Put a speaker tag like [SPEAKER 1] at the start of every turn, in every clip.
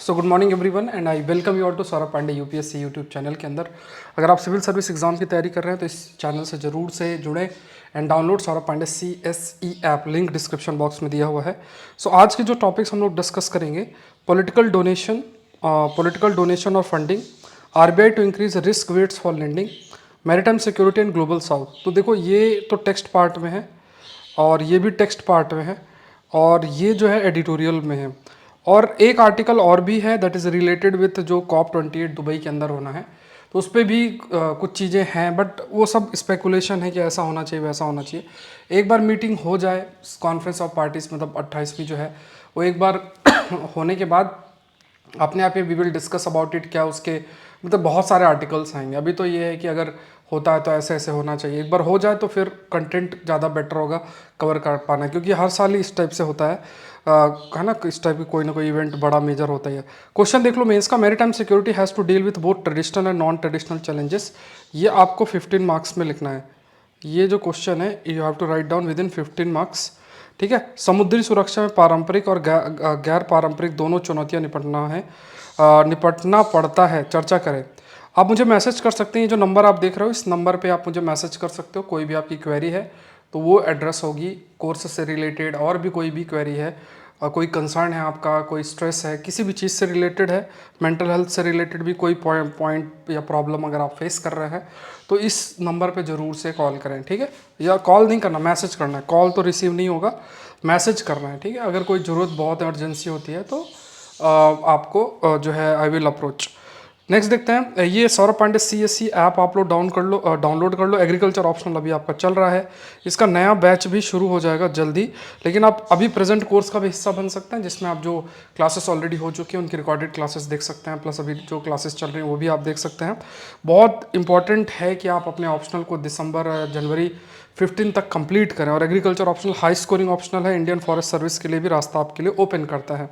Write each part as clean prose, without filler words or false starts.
[SPEAKER 1] So good morning everyone and I welcome you all to Saurabh Pandey UPSC YouTube channel के अंदर। अगर आप civil service exam की तैयारी कर रहे हैं तो इस चैनल से ज़रूर से जुड़े and download Saurabh Pandey CSE app, link description box में दिया हुआ है। सो आज के जो टॉपिक्स हम लोग डिस्कस करेंगे, पॉलिटिकल डोनेशन और funding, RBI to increase risk weights for lending, maritime security and global south. तो देखो ये तो टेक्स्ट पार्ट में है और ये भी टेक्स्ट पार्ट में है और ये जो है एडिटोरियल में है। और एक आर्टिकल और भी है दैट इज़ रिलेटेड विथ जो COP28 दुबई के अंदर होना है, तो उस पर भी कुछ चीज़ें हैं, बट वो सब स्पेकुलेशन है कि ऐसा होना चाहिए वैसा होना चाहिए। एक बार मीटिंग हो जाए कॉन्फ्रेंस ऑफ पार्टीज, मतलब 28वीं जो है वो एक बार होने के बाद अपने आप ही we will discuss about it. क्या उसके मतलब बहुत सारे आर्टिकल्स आएंगे। अभी तो ये है कि अगर होता है तो ऐसे ऐसे होना चाहिए, एक बार हो जाए तो फिर कंटेंट ज़्यादा बेटर होगा कवर कर पाना, क्योंकि हर साल ही इस टाइप से होता है ना, इस टाइप की कोई ना कोई इवेंट बड़ा मेजर होता ही है। क्वेश्चन देख लो मेंस का, maritime security has to deal with both traditional and non traditional challenges. ये आपको 15 मार्क्स में लिखना है। ये जो क्वेश्चन है you have to write down within 15 marks, ठीक है। समुद्री सुरक्षा में पारंपरिक और गैर पारंपरिक दोनों चुनौतियां निपटना पड़ता है, चर्चा करें। आप मुझे मैसेज कर सकते हैं, ये जो नंबर आप देख रहे हो इस नंबर पे आप मुझे मैसेज कर सकते हो। कोई भी आपकी क्वेरी है तो वो एड्रेस होगी कोर्स से रिलेटेड, और भी कोई भी क्वेरी है, कोई कंसर्न है आपका, कोई स्ट्रेस है, किसी भी चीज़ से रिलेटेड है, मेंटल हेल्थ से रिलेटेड भी कोई पॉइंट या प्रॉब्लम अगर आप फेस कर रहे हैं तो इस नंबर पे ज़रूर से कॉल करें, ठीक है। या कॉल नहीं करना, मैसेज करना है, कॉल तो रिसीव नहीं होगा, मैसेज करना है, ठीक है। अगर कोई ज़रूरत बहुत इमरजेंसी होती है तो आपको जो है आई विल अप्रोच। नेक्स्ट देखते हैं, ये सौरभ पांडे CSE ऐप आप लोग डाउनलोड कर लो। एग्रीकल्चर ऑप्शनल अभी आपका चल रहा है, इसका नया बैच भी शुरू हो जाएगा जल्दी, लेकिन आप अभी प्रेजेंट कोर्स का भी हिस्सा बन सकते हैं, जिसमें आप जो क्लासेस ऑलरेडी हो चुकी हैं उनकी रिकॉर्डेड क्लासेस देख सकते हैं, प्लस अभी जो क्लासेस चल रही हैं वो भी आप देख सकते हैं। बहुत इंपॉर्टेंट है कि आप अपने ऑप्शनल को दिसंबर जनवरी 15 तक कंप्लीट करें। और agriculture optional high scoring optional है, इंडियन फॉरेस्ट सर्विस के लिए भी रास्ता आपके लिए ओपन करता है।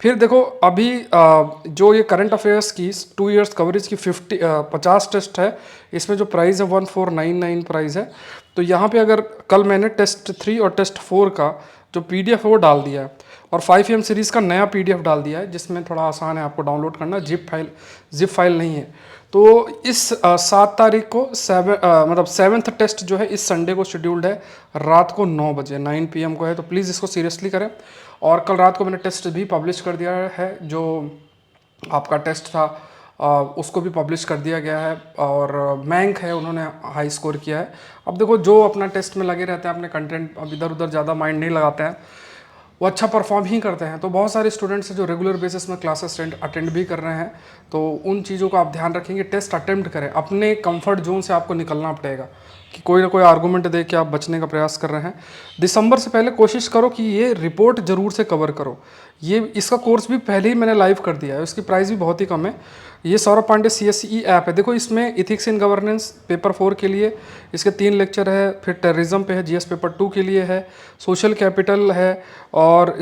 [SPEAKER 1] फिर देखो अभी जो ये करंट अफेयर्स की 2 इयर्स कवरेज की 50 टेस्ट है, इसमें जो प्राइस है 1499 प्राइस है। तो यहाँ पे अगर कल मैंने टेस्ट 3 और टेस्ट 4 का जो PDF है वो डाल दिया है, और 5M सीरीज़ का नया PDF डाल दिया है, जिसमें थोड़ा आसान है आपको डाउनलोड करना, जिप फाइल नहीं है। तो इस 7 तारीख को मतलब 7th टेस्ट जो है इस संडे को शेड्यूल्ड है, रात को 9 बजे 9 PM को है, तो प्लीज़ इसको सीरियसली करें। और कल रात को मैंने टेस्ट भी पब्लिश कर दिया है, जो आपका टेस्ट था उसको भी पब्लिश कर दिया गया है, और मैंक है उन्होंने हाई स्कोर किया है। अब देखो जो अपना टेस्ट में लगे रहते हैं, अपने कंटेंट अब इधर उधर ज़्यादा माइंड नहीं लगाते हैं, वो अच्छा परफॉर्म ही करते हैं। तो बहुत सारे स्टूडेंट्स हैं जो रेगुलर बेसिस में क्लासेस अटेंड भी कर रहे हैं, तो उन चीज़ों को आप ध्यान रखेंगे। टेस्ट अटेम्प्ट करें, अपने कंफर्ट जोन से आपको निकलना पड़ेगा, कि कोई ना कोई आर्गूमेंट दे के आप बचने का प्रयास कर रहे हैं। दिसंबर से पहले कोशिश करो कि ये रिपोर्ट ज़रूर से कवर करो। ये इसका कोर्स भी पहले ही मैंने लाइव कर दिया है, उसकी प्राइस भी बहुत ही कम है। ये सौरभ पांडे CSE ऐप है, देखो इसमें इथिक्स इन गवर्नेंस पेपर 4 के लिए इसके 3 लेक्चर है, फिर टेररिज्म पे है, GS पेपर 2 के लिए है, सोशल कैपिटल है, और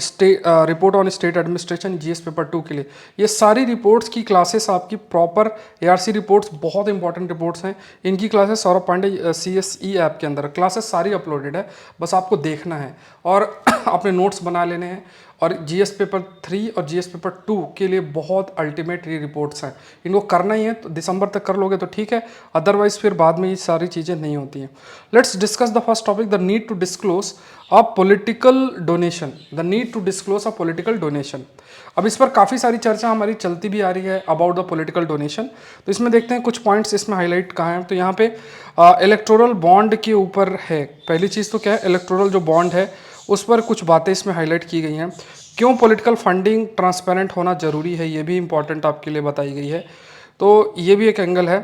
[SPEAKER 1] report on state administration GS paper 2 के लिए। ये सारी रिपोर्ट्स की क्लासेस आपकी प्रॉपर ARC रिपोर्ट्स, बहुत इंपॉर्टेंट रिपोर्ट्स हैं, इनकी classes Saurabh Pandey CSE app के अंदर क्लासेस सारी अपलोडेड है, बस आपको देखना है और अपने नोट्स बना लेने हैं। और GS पेपर 3 और GS पेपर 2 के लिए बहुत अल्टीमेट रिपोर्ट्स हैं, इनको करना ही है, तो दिसंबर तक कर लोगे तो ठीक है, अदरवाइज फिर बाद में ये सारी चीज़ें नहीं होती हैं। Let's discuss the first topic, the need to disclose a political donation. The need to disclose a political donation. अब इस पर काफ़ी सारी चर्चा हमारी चलती भी आ रही है अबाउट द पॉलिटिकल डोनेशन। तो इसमें देखते हैं कुछ पॉइंट्स इसमें हाईलाइट कहाँ हैं। तो यहाँ पे इलेक्टोरल बॉन्ड के ऊपर है, पहली चीज़ तो क्या है, इलेक्टोरल जो बॉन्ड है उस पर कुछ बातें इसमें हाईलाइट की गई हैं। क्यों पॉलिटिकल फंडिंग ट्रांसपेरेंट होना ज़रूरी है, ये भी इंपॉर्टेंट आपके लिए बताई गई है, तो ये भी एक एंगल है।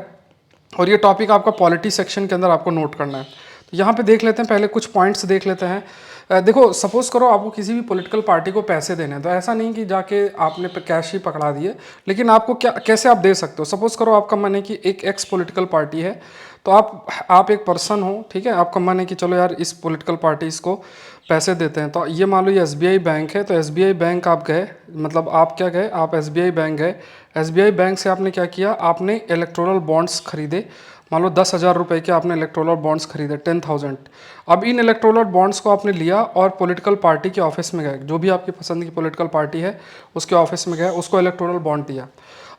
[SPEAKER 1] और ये टॉपिक आपका पॉलिटी सेक्शन के अंदर आपको नोट करना है। तो यहाँ पे देख लेते हैं, पहले कुछ पॉइंट्स देख लेते हैं। देखो सपोज करो आपको किसी भी पॉलिटिकल पार्टी को पैसे देने हैं, तो ऐसा नहीं कि जाके आपने कैश ही पकड़ा दिए, लेकिन आपको क्या कैसे आप दे सकते हो। सपोज करो आपका मन है कि एक एक्स पॉलिटिकल पार्टी है, तो आप एक पर्सन हो, ठीक है, आपका मन है कि चलो यार इस पॉलिटिकल पार्टी इसको पैसे देते हैं। तो ये मान लो ये SBI बैंक है, तो SBI बैंक आप गए, मतलब आप क्या गए, आप SBI बैंक गए, SBI बैंक से आपने क्या किया, आपने इलेक्टोरल बॉन्ड्स खरीदे, मान लो 10,000 रुपये के आपने इलेक्टोरल बॉन्ड्स खरीदे, 10,000। अब इन इलेक्टोरल बॉन्ड्स को आपने लिया और पॉलिटिकल पार्टी के ऑफिस में गए, जो भी आपकी पसंद की पॉलिटिकल पार्टी है उसके ऑफिस में गए, उसको इलेक्टोरल बॉन्ड दिया।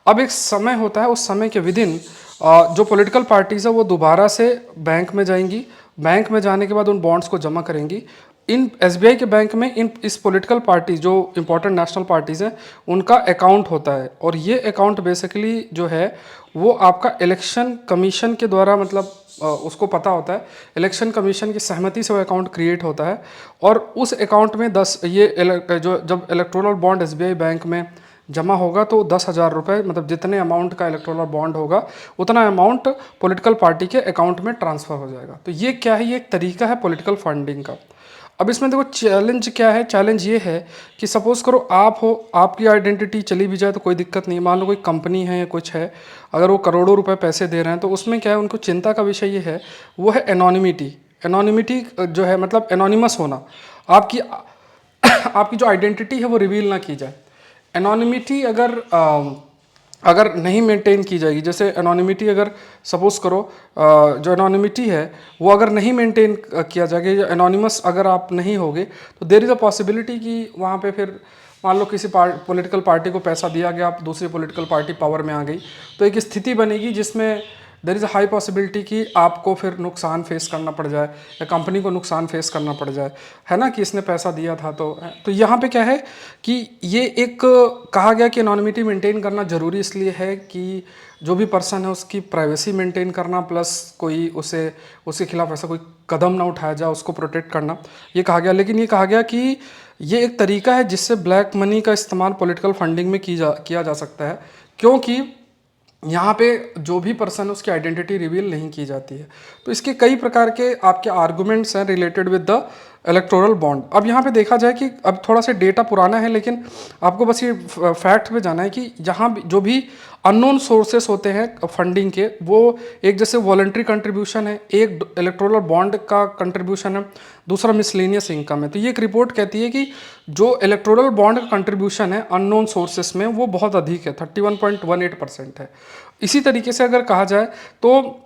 [SPEAKER 1] अब एक समय होता है, उस समय के विदिन जो पॉलिटिकल पार्टीज़ है वो दोबारा से बैंक में जाएंगी, बैंक में जाने के बाद उन बॉन्ड्स को जमा करेंगी। इन एसबीआई के बैंक में इस पॉलिटिकल पार्टी जो इंपॉर्टेंट नेशनल पार्टीज़ हैं उनका अकाउंट होता है, और ये अकाउंट बेसिकली जो है वो आपका इलेक्शन कमीशन के द्वारा, मतलब उसको पता होता है, इलेक्शन कमीशन की सहमति से वो अकाउंट क्रिएट होता है। और उस अकाउंट में जो जब इलेक्टोरल बॉन्ड एसबीआई बैंक में जमा होगा तो 10,000 रुपये, मतलब जितने अमाउंट का इलेक्टोरल बॉन्ड होगा उतना अमाउंट पॉलिटिकल पार्टी के अकाउंट में ट्रांसफ़र हो जाएगा। तो ये क्या है, ये एक तरीका है पॉलिटिकल फंडिंग का। अब इसमें देखो चैलेंज क्या है, चैलेंज ये है कि सपोज़ करो आप हो, आपकी आइडेंटिटी चली भी जाए तो कोई दिक्कत नहीं। मान लो कोई कंपनी है या कुछ है, अगर वो करोड़ों रुपए पैसे दे रहे हैं तो उसमें क्या है, उनको चिंता का विषय ये है, वो है एनोनिमिटी। एनोनिमिटी जो है मतलब एनोनिमस होना, आपकी आपकी जो आइडेंटिटी है वो रिवील ना की जाए। एनोनिमिटी अगर नहीं मेंटेन की जाएगी, जैसे एनोनिमिटी अगर सपोज करो जो एनोनिमिटी है वो अगर नहीं मेंटेन किया जाएगा, या एनोनिमस अगर आप नहीं होगे, तो देयर इज़ अ पॉसिबिलिटी कि वहाँ पे फिर मान लो किसी पॉलिटिकल पार्टी को पैसा दिया गया, आप दूसरी पॉलिटिकल पार्टी पावर में आ गई, तो एक स्थिति बनेगी जिसमें there is a high possibility कि आपको फिर नुकसान फेस करना पड़ जाए या कंपनी को नुकसान फेस करना पड़ जाए, है ना, कि इसने पैसा दिया था। तो यहाँ पे क्या है कि ये एक कहा गया कि एनोनिमिटी मेंटेन करना ज़रूरी इसलिए है कि जो भी पर्सन है उसकी प्राइवेसी मेंटेन करना, प्लस कोई उसके खिलाफ ऐसा कोई कदम ना उठाया जाए, उसको प्रोटेक्ट करना, ये कहा गया। लेकिन ये कहा गया कि ये एक तरीका है जिससे ब्लैक मनी का इस्तेमाल पॉलिटिकल फंडिंग में किया जा सकता है, क्योंकि यहाँ पे जो भी पर्सन है उसकी आइडेंटिटी रिवील नहीं की जाती है। तो इसके कई प्रकार के आपके आर्गुमेंट्स हैं related with the electoral bond. अब यहाँ पे देखा जाए कि अब थोड़ा सा डेटा पुराना है, लेकिन आपको बस ये फैक्ट पे जाना है कि यहाँ जो भी अननोन सोर्सेस होते हैं फंडिंग के, वो एक जैसे वॉलंटरी कंट्रीब्यूशन है, एक इलेक्टोरल बॉन्ड का कंट्रीब्यूशन है, दूसरा मिसलेनियस इनकम है। तो ये एक रिपोर्ट कहती है कि जो इलेक्टोरल बॉन्ड का कंट्रीब्यूशन है अननोन सोर्सेस में वो बहुत अधिक है, 31.18% है। इसी तरीके से अगर कहा जाए तो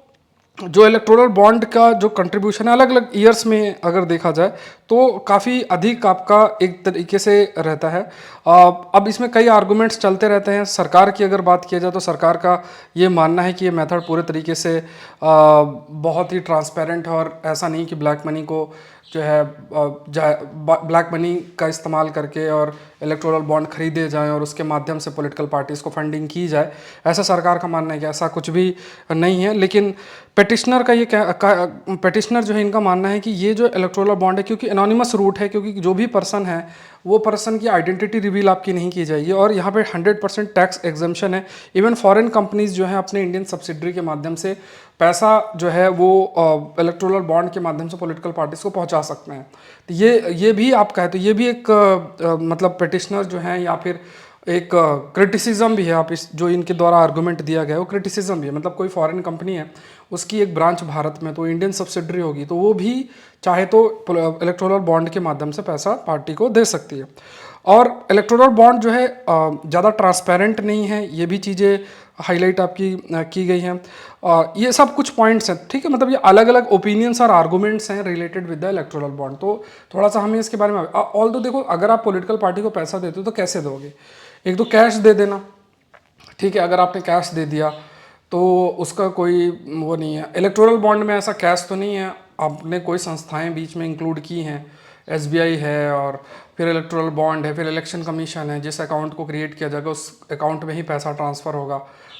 [SPEAKER 1] जो इलेक्टोरल बॉन्ड का जो कंट्रीब्यूशन है अलग अलग ईयर्स में अगर देखा जाए तो काफ़ी अधिक आपका एक तरीके से रहता है। अब इसमें कई आर्गुमेंट्स चलते रहते हैं। सरकार की अगर बात किया जाए तो सरकार का ये मानना है कि ये मेथड पूरे तरीके से बहुत ही ट्रांसपेरेंट है, और ऐसा नहीं कि ब्लैक मनी को जो है ब्लैक मनी का इस्तेमाल करके और इलेक्टोरल बॉन्ड खरीदे जाएं और उसके माध्यम से पॉलिटिकल पार्टीज़ को फंडिंग की जाए। ऐसा सरकार का मानना है कि ऐसा कुछ भी नहीं है। लेकिन पेटिशनर का ये पेटिशनर जो है इनका मानना है कि ये जो इलेक्टोरल बॉन्ड है, क्योंकि एनोनिमस रूट है, क्योंकि जो भी पर्सन है वो पर्सन की आइडेंटिटी रिवील आपकी नहीं की जाएगी, और यहाँ पे 100% टैक्स एग्जम्पशन है। इवन फॉरेन कंपनीज जो है अपने इंडियन सब्सिडरी के माध्यम से पैसा जो है वो इलेक्टोरल बॉन्ड के माध्यम से पॉलिटिकल पार्टीज़ को पहुंचा सकते हैं। तो ये भी आप कहें तो ये भी एक मतलब पेटिशनर जो हैं, या फिर एक क्रिटिसिज्म भी है। आप इस जो इनके द्वारा आर्गूमेंट दिया गया है वो क्रिटिसिज्म भी है। मतलब कोई फॉरेन कंपनी है, उसकी एक ब्रांच भारत में, तो इंडियन सब्सिडरी होगी, तो वो भी चाहे तो इलेक्टोरल बॉन्ड के माध्यम से पैसा पार्टी को दे सकती है। और इलेक्टोरल बॉन्ड जो है ज़्यादा ट्रांसपेरेंट नहीं है, ये भी चीज़ें हाईलाइट आपकी की गई हैं। ये सब कुछ पॉइंट्स हैं, ठीक है। मतलब ये अलग अलग ओपिनियंस और आर्गूमेंट्स हैं related with the electoral bond. तो थोड़ा सा हमें इसके बारे में ऑल दो देखो, अगर आप पॉलिटिकल पार्टी को पैसा देते हो तो कैसे दोगे? एक तो कैश दे देना, ठीक है। अगर आपने कैश दे दिया तो उसका कोई वो नहीं है। इलेक्टोरल बॉन्ड में ऐसा कैश तो नहीं है, आपने कोई संस्थाएं बीच में इंक्लूड की हैं, एसबीआई है और फिर इलेक्टोरल बॉन्ड है, फिर इलेक्शन कमीशन है, जिस अकाउंट को क्रिएट किया जाएगा उस अकाउंट में ही पैसा ट्रांसफ़र होगा।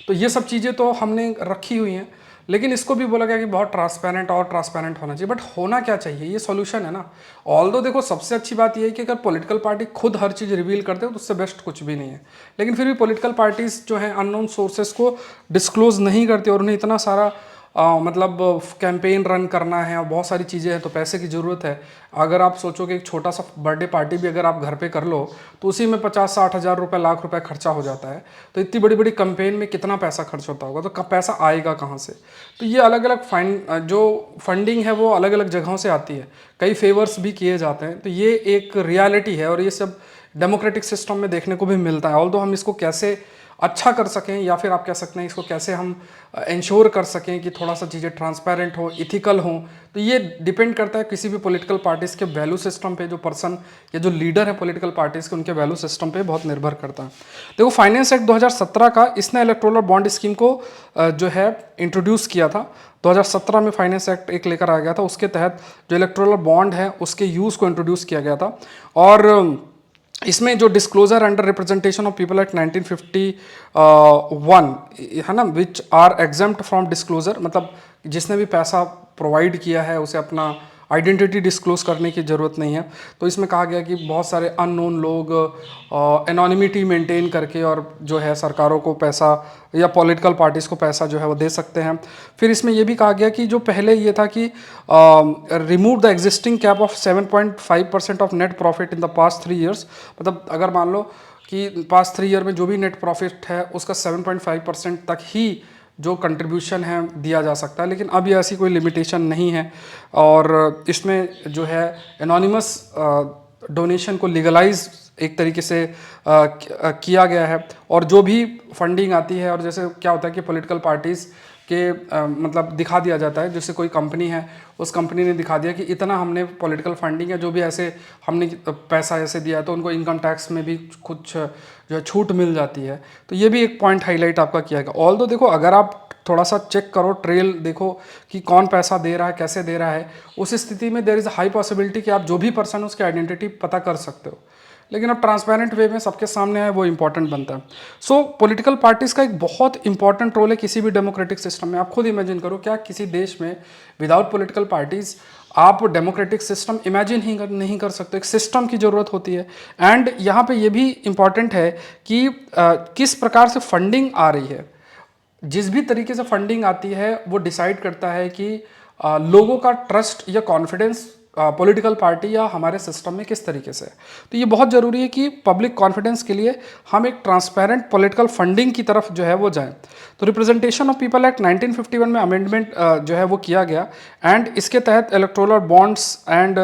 [SPEAKER 1] तो ये सब चीज़ें तो हमने रखी हुई हैं, लेकिन इसको भी बोला गया कि बहुत ट्रांसपेरेंट और ट्रांसपेरेंट होना चाहिए। बट होना क्या चाहिए, ये सॉल्यूशन है ना। ऑल्दो देखो सबसे अच्छी बात ये है कि अगर पॉलिटिकल पार्टी खुद हर चीज़ रिवील करते हो तो उससे बेस्ट कुछ भी नहीं है। लेकिन फिर भी पॉलिटिकल पार्टीज जो हैं अननोन सोर्सेस को डिस्क्लोज नहीं करती, और उन्हें इतना सारा मतलब कैंपेन रन करना है और बहुत सारी चीज़ें हैं, तो पैसे की ज़रूरत है। अगर आप सोचो कि एक छोटा सा बर्थडे पार्टी भी अगर आप घर पे कर लो तो उसी में 50-60 हज़ार रुपये, लाख रुपए खर्चा हो जाता है। तो इतनी बड़ी बड़ी कैंपेन में कितना पैसा खर्च होता होगा, तो पैसा आएगा कहाँ से? तो ये अलग अलग जो फंडिंग है वो अलग अलग जगहों से आती है, कई फेवर्स भी किए जाते हैं। तो ये एक रियलिटी है और ये सब डेमोक्रेटिक सिस्टम में देखने को भी मिलता है। ऑल्दो हम इसको कैसे अच्छा कर सकें, या फिर आप कह सकते हैं इसको कैसे हम इंश्योर कर सकें कि थोड़ा सा चीज़ें ट्रांसपेरेंट हो, इथिकल हो। तो ये डिपेंड करता है किसी भी पॉलिटिकल पार्टीज़ के वैल्यू सिस्टम पे, जो पर्सन या जो लीडर है पॉलिटिकल पार्टीज़ के, उनके वैल्यू सिस्टम पे बहुत निर्भर करता है। देखो फाइनेंस एक्ट 2017 का, इसने इलेक्टोरल बॉन्ड स्कीम को जो है इंट्रोड्यूस किया था। 2017 में फाइनेंस एक्ट एक लेकर आ गया था, उसके तहत जो इलेक्टोरल बॉन्ड है उसके यूज़ को इंट्रोड्यूस किया गया था। और इसमें जो disclosure under representation of people act 1951 है ना, which are exempt from disclosure, मतलब जिसने भी पैसा प्रोवाइड किया है उसे अपना आइडेंटिटी डिस्क्लोज करने की ज़रूरत नहीं है। तो इसमें कहा गया कि बहुत सारे अननोन लोग एनोनिमिटी मेंटेन करके और जो है सरकारों को पैसा या पॉलिटिकल पार्टीज़ को पैसा जो है वो दे सकते हैं। फिर इसमें यह भी कहा गया कि जो पहले ये था कि remove the existing cap of 7.5% of net profit in the past 3 years, मतलब अगर मान लो कि पास्ट 3 ईयर में जो भी नेट प्रॉफिट है उसका 7.5% तक ही जो कंट्रीब्यूशन है दिया जा सकता है, लेकिन अब ये ऐसी कोई लिमिटेशन नहीं है। और इसमें जो है एनोनिमस डोनेशन को लीगलाइज एक तरीके से किया गया है। और जो भी फंडिंग आती है, और जैसे क्या होता है कि पॉलिटिकल पार्टीज़ के मतलब दिखा दिया जाता है, जैसे कोई कंपनी है, उस कंपनी ने दिखा दिया कि इतना हमने पॉलिटिकल फंडिंग है, जो भी ऐसे हमने पैसा ऐसे दिया है, तो उनको इनकम टैक्स में भी कुछ जो है छूट मिल जाती है। तो ये भी एक पॉइंट हाईलाइट आपका किया गया। ऑल दो देखो, अगर आप थोड़ा सा चेक करो, ट्रेल देखो कि कौन पैसा दे रहा है, कैसे दे रहा है, उस स्थिति में देयर इज़ हाई पॉसिबिलिटी कि आप जो भी पर्सन उसकी आइडेंटिटी पता कर सकते हो। लेकिन अब ट्रांसपेरेंट वे में सबके सामने है, वो इंपॉर्टेंट बनता है। सो पॉलिटिकल पार्टीज़ का एक बहुत इंपॉर्टेंट रोल है किसी भी डेमोक्रेटिक सिस्टम में। आप खुद इमेजिन करो, क्या किसी देश में विदाउट पॉलिटिकल पार्टीज़ आप डेमोक्रेटिक सिस्टम इमेजिन ही नहीं कर सकते। एक सिस्टम की ज़रूरत होती है। एंड यहाँ पे ये भी इम्पॉर्टेंट है कि किस प्रकार से फंडिंग आ रही है। जिस भी तरीके से फंडिंग आती है वो डिसाइड करता है कि लोगों का ट्रस्ट या कॉन्फिडेंस पॉलिटिकल पार्टी या हमारे सिस्टम में किस तरीके से है। तो ये बहुत ज़रूरी है कि पब्लिक कॉन्फिडेंस के लिए हम एक ट्रांसपेरेंट पॉलिटिकल फंडिंग की तरफ जो है वो जाएं। तो रिप्रेजेंटेशन ऑफ पीपल एक्ट 1951 में अमेंडमेंट जो है वो किया गया, एंड इसके तहत इलेक्टोरल बॉन्ड्स एंड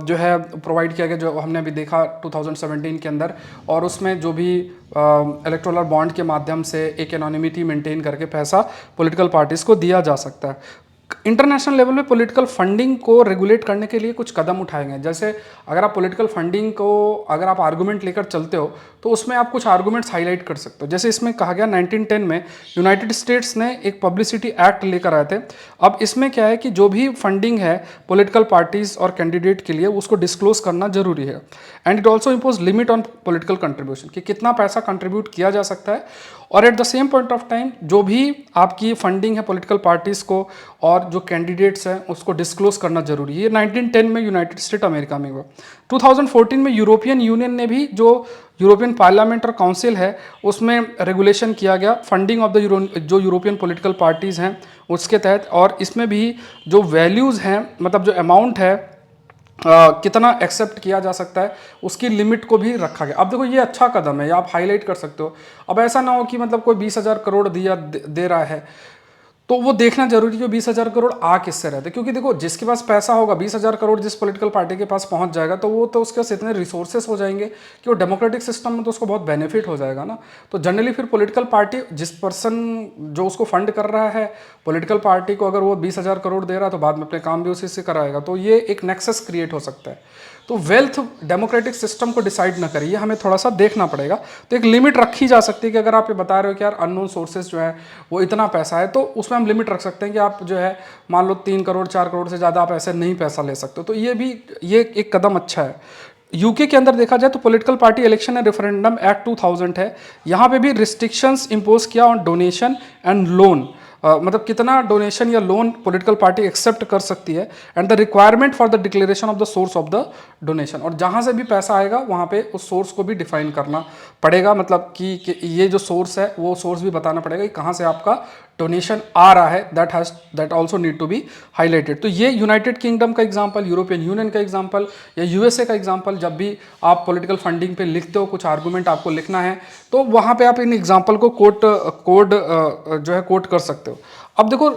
[SPEAKER 1] जो है प्रोवाइड किया गया, जो हमने अभी देखा 2017 के अंदर। और उसमें जो भी इलेक्टोरल बॉन्ड के माध्यम से एक एनोनिमिटी मेंटेन करके पैसा पॉलिटिकल पार्टीज़ को दिया जा सकता है। इंटरनेशनल लेवल पे पॉलिटिकल फंडिंग को रेगुलेट करने के लिए कुछ कदम उठाए गए। जैसे अगर आप पॉलिटिकल फंडिंग को अगर आप आर्गूमेंट लेकर चलते हो तो उसमें आप कुछ आर्गूमेंट्स हाईलाइट कर सकते हो। जैसे इसमें कहा गया 1910 में यूनाइटेड स्टेट्स ने एक पब्लिसिटी एक्ट लेकर आए थे। अब इसमें क्या है कि जो भी फंडिंग है पॉलिटिकल पार्टीज और कैंडिडेट के लिए उसको डिस्क्लोज करना जरूरी है। And it also impose limit on political contribution, कि कितना पैसा कंट्रीब्यूट किया जा सकता है। और at the same point of time जो भी आपकी फंडिंग है पॉलिटिकल पार्टीज़ को और जो कैंडिडेट्स हैं उसको डिस्क्लोज करना जरूरी है। ये 1910 में यूनाइटेड स्टेट अमेरिका में हुआ। 2014 में यूरोपियन यूनियन ने भी, जो यूरोपियन पार्लियामेंट और काउंसिल है, उसमें रेगुलेशन किया गया फंडिंग ऑफ द जो यूरोपियन पॉलिटिकल पार्टीज़ हैं उसके तहत। और इसमें भी जो वैल्यूज़ हैं, मतलब जो अमाउंट है कितना एक्सेप्ट किया जा सकता है, उसकी लिमिट को भी रखा गया। अब देखो ये अच्छा कदम है, ये आप हाईलाइट कर सकते हो। अब ऐसा ना हो कि मतलब कोई 20,000 करोड़ दे रहा है, तो वो देखना जरूरी है 20,000 करोड़ आ किससे रहते। क्योंकि देखो जिसके पास पैसा होगा, 20,000 करोड़ जिस पॉलिटिकल पार्टी के पास पहुंच जाएगा, तो वो तो उसके पास इतने रिसोर्सेस हो जाएंगे कि वो डेमोक्रेटिक सिस्टम में तो उसको बहुत बेनिफिट हो जाएगा ना। तो जनरली फिर पॉलिटिकल पार्टी, जिस पर्सन जो उसको फंड कर रहा है पॉलिटिकल पार्टी को, अगर वो 20,000 करोड़ दे रहा है तो बाद में अपने काम भी उसी से कराएगा। तो ये एक नेक्सस क्रिएट हो सकता है। तो वेल्थ डेमोक्रेटिक सिस्टम को डिसाइड ना करिए, हमें थोड़ा सा देखना पड़ेगा। तो एक लिमिट रखी जा सकती है कि अगर आप ये बता रहे हो कि यार अननोन सोर्सेज जो है वो इतना पैसा है, तो उसमें हम लिमिट रख सकते हैं कि आप जो है मान लो 3 करोड़ 4 करोड़ से ज़्यादा आप ऐसे नहीं पैसा ले सकते। तो ये एक कदम अच्छा है। यूके के अंदर देखा जाए तो political party election and referendum act 2000 है। यहाँ पे भी रिस्ट्रिक्शंस इंपोज किया ऑन डोनेशन एंड लोन, मतलब कितना डोनेशन या लोन पॉलिटिकल पार्टी एक्सेप्ट कर सकती है, and the requirement for the declaration of the source of the donation. और जहाँ से भी पैसा आएगा वहाँ पे उस सोर्स को भी डिफाइन करना पड़ेगा, मतलब कि ये जो सोर्स है वो सोर्स भी बताना पड़ेगा कि कहाँ से आपका डोनेशन आ रहा है। That also need to be highlighted. तो ये यूनाइटेड किंगडम का एग्जांपल, यूरोपियन यूनियन का एग्जांपल या यूएसए का एग्जांपल। जब भी आप पॉलिटिकल फंडिंग पे लिखते हो, कुछ आर्गूमेंट आपको लिखना है, तो वहाँ पे आप इन एग्जांपल को कोट जो है कोट कर सकते हो। अब देखो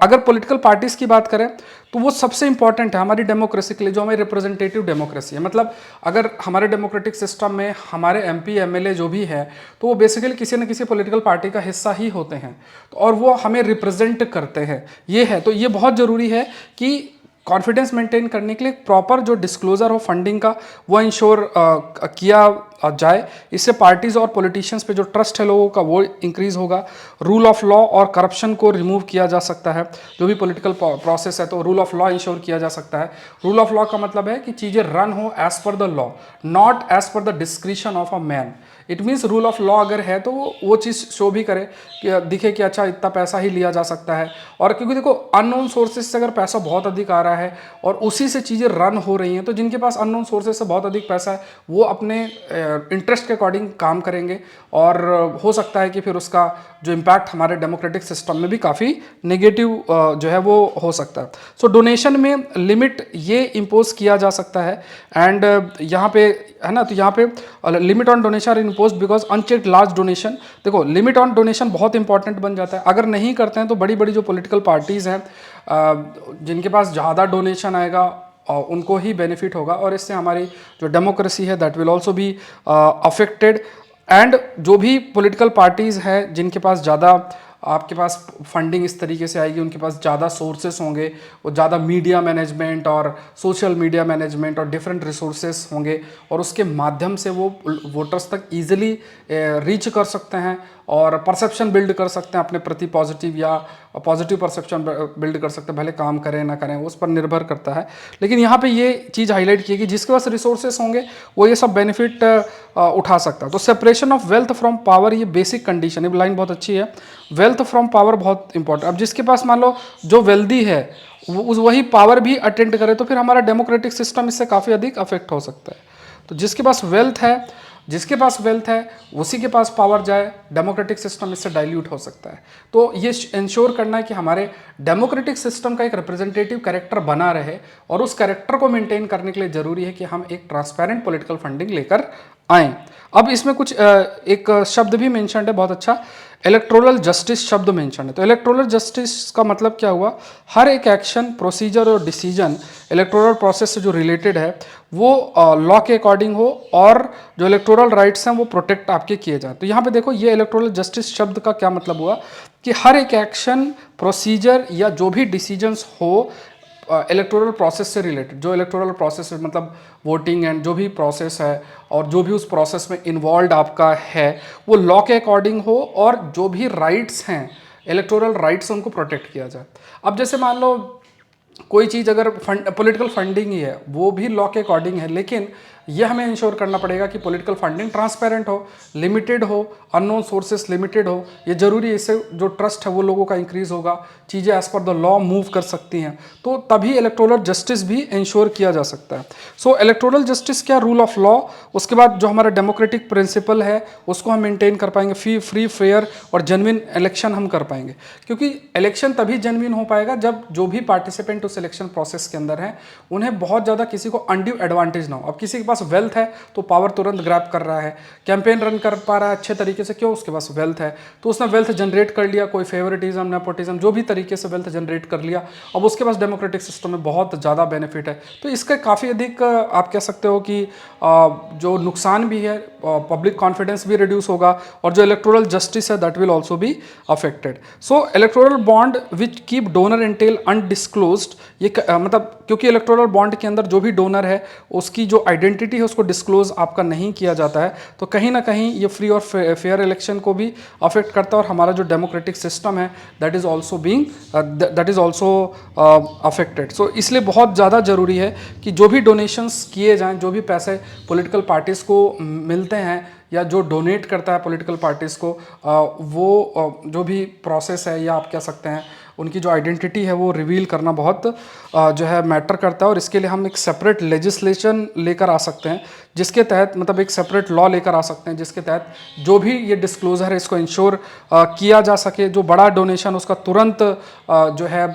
[SPEAKER 1] अगर पॉलिटिकल पार्टीज की बात करें तो वो सबसे इंपॉर्टेंट है हमारी डेमोक्रेसी के लिए, जो हमारी रिप्रेजेंटेटिव डेमोक्रेसी है। मतलब अगर हमारे डेमोक्रेटिक सिस्टम में हमारे एमपी एमएलए जो भी है तो वो बेसिकली किसी न किसी पॉलिटिकल पार्टी का हिस्सा ही होते हैं, और वो हमें रिप्रेजेंट करते हैं। ये है, तो ये बहुत ज़रूरी है कि कॉन्फिडेंस मेंटेन करने के लिए प्रॉपर जो डिस्क्लोजर हो फंडिंग का वो इंश्योर किया जाए। इससे पार्टीज और पॉलिटिशियंस पे जो ट्रस्ट है लोगों का वो इंक्रीज होगा। रूल ऑफ लॉ और करप्शन को रिमूव किया जा सकता है। जो भी पॉलिटिकल प्रोसेस है तो रूल ऑफ लॉ इंश्योर किया जा सकता है। रूल ऑफ लॉ का मतलब है कि चीज़ें रन हो as per the law, not as per the discretion of a man. It means rule of law अगर है तो वो चीज़ शो भी करे कि दिखे कि अच्छा इतना पैसा ही लिया जा सकता है। और क्योंकि देखो अननोन सोर्सेज से अगर पैसा बहुत अधिक आ रहा है और उसी से चीज़ें रन हो रही हैं, तो जिनके पास अननोन सोर्सेज से बहुत अधिक पैसा है वो अपने इंटरेस्ट के अकॉर्डिंग काम करेंगे, और हो सकता है कि फिर उसका जो इम्पैक्ट हमारे डेमोक्रेटिक सिस्टम में भी काफ़ी नेगेटिव जो है वो हो सकता है। सो डोनेशन में लिमिट ये इम्पोज किया जा सकता है। एंड यहाँ पे है ना, तो यहाँ पे limit on donation impose because unchecked large donation. देखो लिमिट ऑन डोनेशन बहुत इंपॉर्टेंट बन जाता है। अगर नहीं करते हैं तो बड़ी बड़ी जो पॉलिटिकल पार्टीज़ हैं जिनके पास ज़्यादा डोनेशन आएगा उनको ही बेनिफिट होगा, और इससे हमारी जो डेमोक्रेसी है that will also be affected. And जो भी पॉलिटिकल पार्टीज़ हैं जिनके पास ज़्यादा आपके पास फंडिंग इस तरीके से आएगी, उनके पास ज़्यादा सोर्सेस होंगे, वो ज़्यादा मीडिया मैनेजमेंट और सोशल मीडिया मैनेजमेंट और डिफरेंट रिसोर्सेस होंगे, और उसके माध्यम से वो वोटर्स तक ईजिली रीच कर सकते हैं और परसेप्शन बिल्ड कर सकते हैं अपने प्रति, पॉजिटिव या पॉजिटिव परसेप्शन बिल्ड कर सकते हैं, भले काम करें ना करें उस पर निर्भर करता है। लेकिन यहाँ पे ये चीज़ हाईलाइट की कि जिसके पास रिसोर्सेस होंगे वो ये सब बेनिफिट उठा सकता है। तो separation of wealth from power ये बेसिक कंडीशन है, लाइन बहुत अच्छी है। वेल्थ फ्रॉम पावर बहुत इंपॉर्टेंट। अब जिसके पास मान लो जो वेल्दी है वही पावर भी अटेंड करे तो फिर हमारा डेमोक्रेटिक सिस्टम इससे काफ़ी अधिक अफेक्ट हो सकता है। तो जिसके पास वेल्थ है उसी के पास पावर जाए, डेमोक्रेटिक सिस्टम इससे डाइल्यूट हो सकता है। तो ये इंश्योर करना है कि हमारे डेमोक्रेटिक सिस्टम का एक रिप्रेजेंटेटिव कैरेक्टर बना रहे, और उस कैरेक्टर को मेंटेन करने के लिए ज़रूरी है कि हम एक ट्रांसपेरेंट पॉलिटिकल फंडिंग लेकर आएँ। अब इसमें कुछ एक शब्द भी मेंशन्ड है बहुत अच्छा, इलेक्टोरल जस्टिस शब्द मेंशन है। तो इलेक्टोरल जस्टिस का मतलब क्या हुआ, हर एक एक्शन, प्रोसीजर और डिसीजन इलेक्टोरल प्रोसेस से जो रिलेटेड है वो लॉ के अकॉर्डिंग हो, और जो इलेक्टोरल राइट्स हैं वो प्रोटेक्ट आपके किए जाए। तो यहाँ पे देखो ये इलेक्टोरल जस्टिस शब्द का क्या मतलब हुआ कि हर एक एक्शन, प्रोसीजर या जो भी डिसीजंस हो इलेक्टोरल प्रोसेस से रिलेटेड, जो इलेक्टोरल प्रोसेस मतलब वोटिंग एंड जो भी प्रोसेस है और जो भी उस प्रोसेस में इन्वॉल्व आपका है वो लॉ के अकॉर्डिंग हो, और जो भी राइट्स हैं इलेक्टोरल राइट्स उनको प्रोटेक्ट किया जाए। अब जैसे मान लो कोई चीज़ अगर पॉलिटिकल फंडिंग ही है वो भी लॉ के अकॉर्डिंग है, लेकिन ये हमें इंश्योर करना पड़ेगा कि पॉलिटिकल फंडिंग ट्रांसपेरेंट हो, लिमिटेड हो, अननोन सोर्सेस लिमिटेड हो। ये जरूरी है, इससे जो ट्रस्ट है वो लोगों का इंक्रीज होगा, चीज़ें as per the law move कर सकती हैं, तो तभी इलेक्टोरल जस्टिस भी इंश्योर किया जा सकता है। सो इलेक्टोरल जस्टिस क्या, रूल ऑफ लॉ, उसके बाद जो हमारा डेमोक्रेटिक प्रिंसिपल है उसको हम मेंटेन कर पाएंगे, फ्री फेयर और जेन्युइन इलेक्शन हम कर पाएंगे, क्योंकि इलेक्शन तभी जेन्युइन हो पाएगा जब जो भी पार्टिसिपेंट उस इलेक्शन प्रोसेस के अंदर हैं उन्हें बहुत ज़्यादा किसी को अनड्यू एडवांटेज ना हो। अब किसी के पास वेल्थ है तो पावर तुरंत ग्रैब कर रहा है, कैंपेन रन कर पा रहा है अच्छे तरीके से, क्यों, उसके पास वेल्थ है, तो उसने वेल्थ जनरेट कर लिया, कोई फेवरेटिज्म, नेपोटिज्म, जो भी तरीके से वेल्थ जनरेट कर लिया, अब उसके पास डेमोक्रेटिक सिस्टम में बहुत ज़्यादा बेनिफिट है। तो इसका काफ़ी अधिक आप कह सकते हो कि जो नुकसान भी है, पब्लिक कॉन्फिडेंस भी रिड्यूस होगा, और जो इलेक्टोरल जस्टिस है that will also be affected. So electoral bond which keep donor entail undisclosed, ये मतलब क्योंकि इलेक्टोरल बॉन्ड के अंदर जो भी डोनर है उसकी जो आइडेंटिटी है उसको डिस्क्लोज आपका नहीं किया जाता है, तो कहीं ना कहीं ये फ्री और फेयर इलेक्शन को भी अफेक्ट करता है, और हमारा जो डेमोक्रेटिक सिस्टम है दैट इज ऑल्सो अफेक्टेड। सो इसलिए बहुत ज़्यादा ज़रूरी है कि जो भी डोनेशंस किए जाएं, जो भी पैसे पॉलिटिकल पार्टीज़ को मिलते हैं या जो डोनेट करता है पॉलिटिकल पार्टीज़ को, वो जो भी प्रोसेस है या आप कह सकते हैं उनकी जो आइडेंटिटी है वो रिवील करना बहुत जो है मैटर करता है, और इसके लिए हम एक सेपरेट लेजिस्लेशन लेकर आ सकते हैं, जिसके तहत मतलब एक सेपरेट लॉ लेकर आ सकते हैं जिसके तहत जो भी ये डिस्क्लोजर है इसको इंश्योर किया जा सके। जो बड़ा डोनेशन उसका तुरंत जो है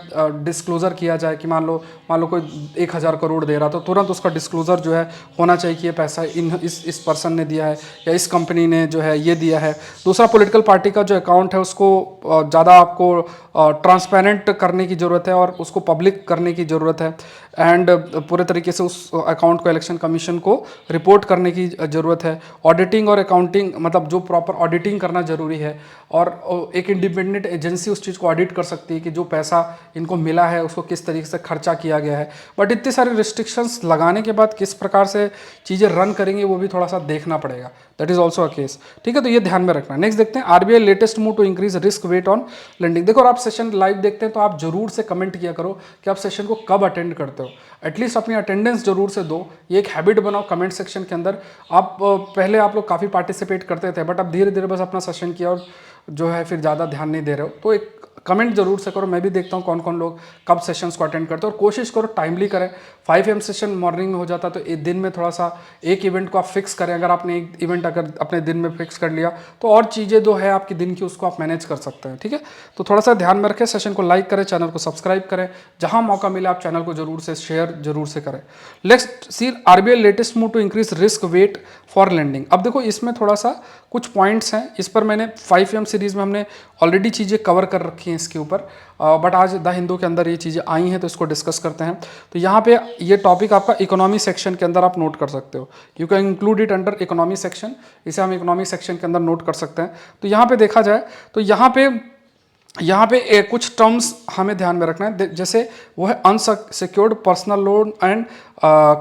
[SPEAKER 1] डिस्क्लोजर किया जाए कि मान लो कोई 1,000 करोड़ दे रहा तो तुरंत उसका डिस्क्लोजर जो है होना चाहिए कि ये पैसा इस पर्सन ने दिया है या इस कंपनी ने जो है ये दिया है। दूसरा, पॉलिटिकल पार्टी का जो अकाउंट है उसको ज़्यादा आपको ट्रांसपेरेंट करने की ज़रूरत है और उसको पब्लिक करने की ज़रूरत है, एंड पूरे तरीके से उस अकाउंट को इलेक्शन कमीशन को रिपोर्ट करने की ज़रूरत है। ऑडिटिंग और अकाउंटिंग मतलब जो प्रॉपर ऑडिटिंग करना ज़रूरी है, और एक इंडिपेंडेंट एजेंसी उस चीज़ को ऑडिट कर सकती है कि जो पैसा इनको मिला है उसको किस तरीके से खर्चा किया गया है। बट इतने सारे रिस्ट्रिक्शंस लगाने के बाद किस प्रकार से चीज़ें रन करेंगे वो भी थोड़ा सा देखना पड़ेगा। That is also a case. ठीक है, तो ये ध्यान में रखना। नेक्स्ट देखते हैं, RBI latest move to increase risk weight on lending. देखो, और आप सेशन लाइव देखते हैं तो आप जरूर से कमेंट किया करो कि आप सेशन को कब अटेंड करते हो। एटलीस्ट अपनी अटेंडेंस जरूर से दो, ये एक हैबिट बनाओ कमेंट सेक्शन के अंदर। आप पहले आप लोग काफ़ी पार्टिसिपेट करते थे, बट अब धीरे धीरे बस अपना सेशन किया और जो है फिर ज़्यादा ध्यान नहीं दे रहे हो, तो एक कमेंट जरूर से करो। मैं भी देखता हूँ कौन कौन लोग कब सेशंस को अटेंड करते हो, और कोशिश करो टाइमली करें। 5 AM सेशन मॉर्निंग में हो जाता तो एक दिन में थोड़ा सा एक इवेंट को आप फिक्स करें। अगर आपने एक इवेंट अगर अपने दिन में फिक्स कर लिया तो और चीज़ें जो है आपकी दिन की उसको आप मैनेज कर सकते हैं। ठीक है, तो थोड़ा सा ध्यान में रखें, सेशन को लाइक करें, चैनल को सब्सक्राइब करें, जहां मौका मिले आप चैनल को जरूर से शेयर जरूर से करें। Next see, RBI latest move to increase risk weight for lending. अब देखो, इसमें थोड़ा सा कुछ पॉइंट्स हैं, इस पर मैंने 5 AM सीरीज में हमने ऑलरेडी चीज़ें कवर कर रखी हैं इसके ऊपर, बट आज द हिंदू के अंदर ये चीज़ें आई हैं तो इसको डिस्कस करते हैं। तो यहाँ पे ये टॉपिक आपका इकोनॉमी सेक्शन के अंदर आप नोट कर सकते हो। You can include it under economy section, इसे हम इकोनॉमी सेक्शन के अंदर नोट कर सकते हैं। तो यहाँ पे देखा जाए तो यहाँ पे कुछ टर्म्स हमें ध्यान में रखना है, जैसे वो है unsecured personal loan and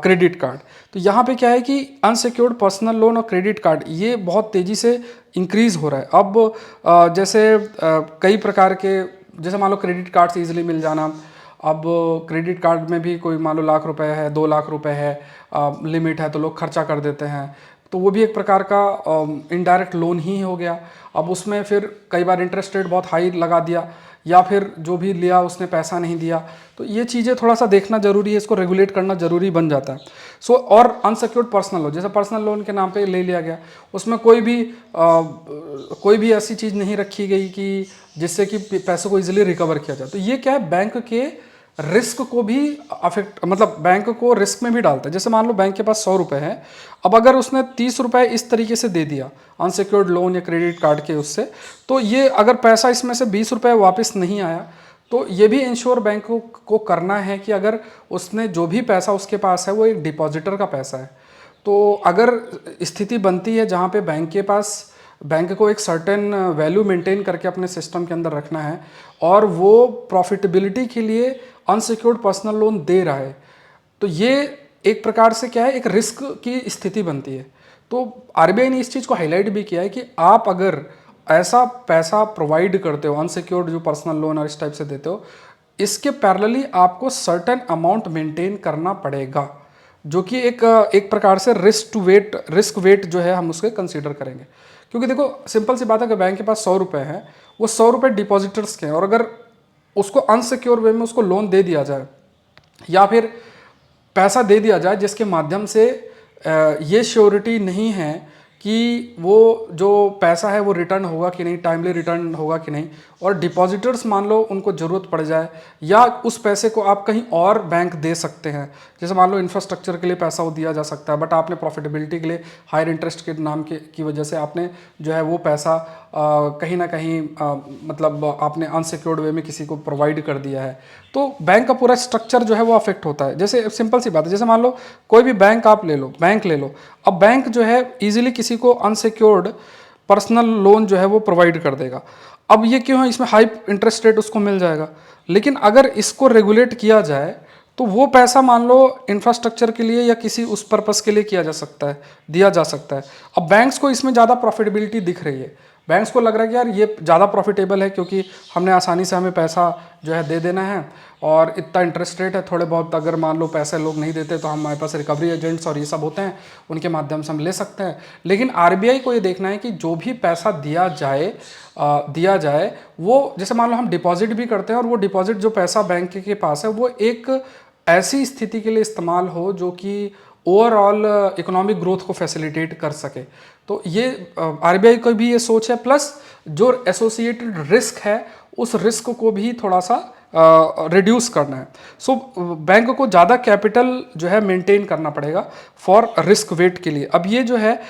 [SPEAKER 1] credit card. तो यहाँ पे क्या है कि अनसिक्योर्ड पर्सनल लोन और क्रेडिट कार्ड ये बहुत तेज़ी से इंक्रीज़ हो रहा है। अब जैसे कई प्रकार के, जैसे मान लो क्रेडिट कार्ड से ईजिली मिल जाना। अब क्रेडिट कार्ड में भी कोई मान लो लाख रुपए है, 2 लाख रुपए है लिमिट है, तो लोग खर्चा कर देते हैं, तो वो भी एक प्रकार का इनडायरेक्ट लोन ही हो गया। अब उसमें फिर कई बार इंटरेस्ट रेट बहुत हाई लगा दिया, या फिर जो भी लिया उसने पैसा नहीं दिया, तो ये चीज़ें थोड़ा सा देखना जरूरी है, इसको रेगुलेट करना जरूरी बन जाता है। सो और अनसिक्योर्ड पर्सनल लोन, जैसे पर्सनल लोन के नाम पे ले लिया गया, उसमें कोई भी ऐसी चीज़ नहीं रखी गई कि जिससे कि पैसों को इजीली रिकवर किया जाए। तो ये क्या है, बैंक के रिस्क को भी अफेक्ट, मतलब बैंक को रिस्क में भी डालता है। जैसे मान लो बैंक के पास 100 रुपये है, अब अगर उसने 30 रुपये इस तरीके से दे दिया अनसिक्योर्ड लोन या क्रेडिट कार्ड के उससे, तो ये अगर पैसा इसमें से 20 रुपये वापस नहीं आया, तो ये भी इंश्योर बैंक को करना है कि अगर उसने जो भी पैसा उसके पास है वो एक डिपॉजिटर का पैसा है। तो अगर स्थिति बनती है जहाँ पे बैंक को एक सर्टेन वैल्यू मेंटेन करके अपने सिस्टम के अंदर रखना है, और वो प्रॉफिटेबिलिटी के लिए अनसिक्योर्ड पर्सनल लोन दे रहा है, तो ये एक प्रकार से क्या है, एक रिस्क की स्थिति बनती है। तो आरबीआई ने इस चीज़ को हाईलाइट भी किया है कि आप अगर ऐसा पैसा प्रोवाइड करते हो, अनसिक्योर्ड जो पर्सनल लोन और इस टाइप से देते हो, इसके पैरेलली आपको सर्टेन अमाउंट मेंटेन करना पड़ेगा, जो कि एक प्रकार से रिस्क वेट जो है हम उसके कंसीडर करेंगे। क्योंकि देखो, सिंपल सी बात है कि बैंक के पास 100 रुपये है, वो 100 रुपये डिपॉजिटर्स के हैं, और अगर उसको अनसिक्योर वे में उसको लोन दे दिया जाए या फिर पैसा दे दिया जाए जिसके माध्यम से ये श्योरिटी नहीं है कि वो जो पैसा है वो रिटर्न होगा कि नहीं, टाइमली रिटर्न होगा कि नहीं, और डिपॉजिटर्स मान लो उनको ज़रूरत पड़ जाए, या उस पैसे को आप कहीं और बैंक दे सकते हैं। जैसे मान लो इंफ्रास्ट्रक्चर के लिए पैसा वो दिया जा सकता है, बट आपने प्रॉफिटेबिलिटी के लिए हायर इंटरेस्ट के नाम की वजह से आपने जो है वो पैसा कहीं ना कहीं मतलब आपने अनसिक्योर्ड वे में किसी को प्रोवाइड कर दिया है, तो बैंक का पूरा स्ट्रक्चर जो है वो अफेक्ट होता है। जैसे सिंपल सी बात है, जैसे मान लो कोई भी बैंक आप ले लो, अब बैंक जो है इजीली किसी को अनसिक्योर्ड पर्सनल लोन जो है वो प्रोवाइड कर देगा। अब ये क्यों है, इसमें हाई इंटरेस्ट रेट उसको मिल जाएगा, लेकिन अगर इसको रेगुलेट किया जाए तो वो पैसा मान लो इंफ्रास्ट्रक्चर के लिए या किसी उस पर्पस के लिए किया जा सकता है, दिया जा सकता है। अब बैंक्स को इसमें ज़्यादा प्रॉफिटेबिलिटी दिख रही है, बैंक्स को लग रहा है कि यार ये ज़्यादा प्रॉफिटेबल है, क्योंकि हमने आसानी से हमें पैसा जो है दे देना है और इतना इंटरेस्ट रेट है, थोड़े बहुत अगर मान लो पैसे लोग नहीं देते तो हमारे पास रिकवरी एजेंट्स और ये सब होते हैं, उनके माध्यम से हम ले सकते हैं। लेकिन आरबीआई को ये देखना है कि जो भी पैसा दिया जाए वो, जैसे मान लो हम डिपॉजिट भी करते हैं और वो डिपॉजिट जो पैसा बैंक के पास है वो एक ऐसी स्थिति के लिए इस्तेमाल हो जो कि ओवरऑल इकोनॉमिक ग्रोथ को फैसिलिटेट कर सके। तो ये आरबीआई की भी ये सोच है, प्लस जो एसोसिएटेड रिस्क है उस रिस्क को भी थोड़ा सा रिड्यूस करना है। सो बैंक को ज़्यादा कैपिटल जो है मेंटेन करना पड़ेगा फॉर रिस्क वेट के लिए। अब ये जो है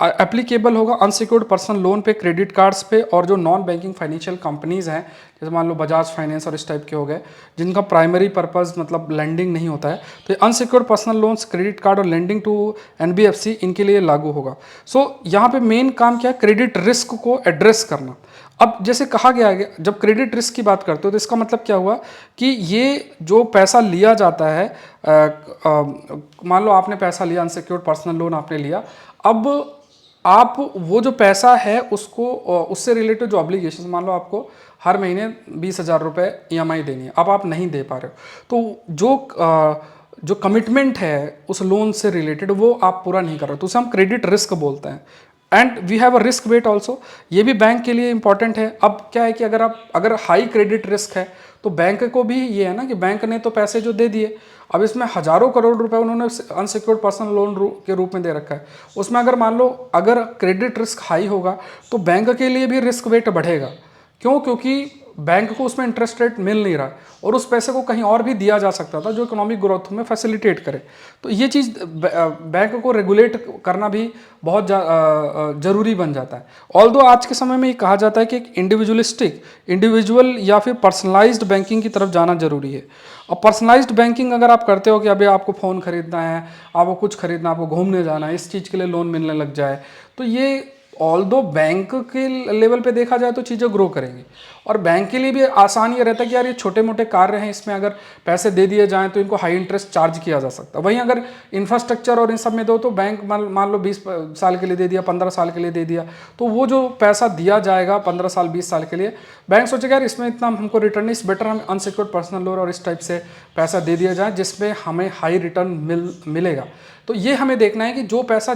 [SPEAKER 1] एप्लीकेबल होगा अनसिक्योर्ड पर्सनल लोन पे, क्रेडिट कार्ड्स पे, और जो नॉन बैंकिंग फाइनेंशियल कंपनीज हैं जैसे मान लो बजाज फाइनेंस और इस टाइप के हो गए, जिनका प्राइमरी पर्पस मतलब लेंडिंग नहीं होता है, तो unsecured personal loans, credit card और लेंडिंग टू एनबीएफसी, इनके लिए लागू होगा। सो यहाँ पे मेन काम क्या है, क्रेडिट रिस्क को एड्रेस करना। अब जैसे कहा गया है, जब क्रेडिट रिस्क की बात करते हो तो इसका मतलब क्या हुआ कि ये जो पैसा लिया जाता है, मान लो आपने पैसा लिया, अनसिक्योर्ड पर्सनल लोन आपने लिया, अब आप वो जो पैसा है उसको, उससे रिलेटेड जो ऑब्लिगेशन, मान लो आपको हर महीने 20,000 रुपये ईएमआई देनी है, अब आप नहीं दे पा रहे हो, तो जो कमिटमेंट है उस लोन से रिलेटेड वो आप पूरा नहीं कर रहे हो, तो उसे हम क्रेडिट रिस्क बोलते हैं। And we have a risk weight also, ये भी बैंक के लिए इंपॉर्टेंट है। अब क्या है कि अगर हाई क्रेडिट रिस्क है तो बैंक को भी ये है ना कि बैंक ने तो पैसे जो दे दिए, अब इसमें हजारों करोड़ रुपए उन्होंने अनसिक्योर्ड पर्सनल लोन के रूप में दे रखा है, उसमें अगर मान लो अगर क्रेडिट रिस्क हाई होगा तो बैंक के लिए भी रिस्क वेट बढ़ेगा। क्यों? क्योंकि बैंक को उसमें इंटरेस्ट रेट मिल नहीं रहा और उस पैसे को कहीं और भी दिया जा सकता था जो इकोनॉमिक ग्रोथ में फैसिलिटेट करे। तो ये चीज़ बैंक को रेगुलेट करना भी बहुत जरूरी बन जाता है। ऑल्दो आज के समय में ये कहा जाता है कि एक इंडिविजुअल या फिर पर्सनलाइज्ड बैंकिंग की तरफ जाना जरूरी है। और पर्सनलाइज्ड बैंकिंग अगर आप करते हो कि अभी आपको फ़ोन खरीदना है, आपको कुछ खरीदना, आपको घूमने जाना है, इस चीज़ के लिए लोन मिलने लग जाए, तो ये ऑल्दो बैंक के लेवल पे देखा जाए तो चीज़ें ग्रो करेंगी और बैंक के लिए भी आसान ये रहता है कि यार ये छोटे मोटे कार्य हैं, इसमें अगर पैसे दे दिए जाएं तो इनको हाई इंटरेस्ट चार्ज किया जा सकता है। वहीं अगर इंफ्रास्ट्रक्चर और इन सब में दो तो बैंक मान लो 20 साल के लिए दे दिया, 15 साल के लिए दे दिया, तो वो जो पैसा दिया जाएगा 15 साल 20 साल के लिए, बैंक सोचेगा यार इसमें इतना हमको रिटर्न नहीं, इस बेटर हम अनसिक्योर्ड पर्सनल लोन और इस टाइप से पैसा दे दिया जाए जिसमें हमें हाई रिटर्न मिलेगा। तो ये हमें देखना है कि जो पैसा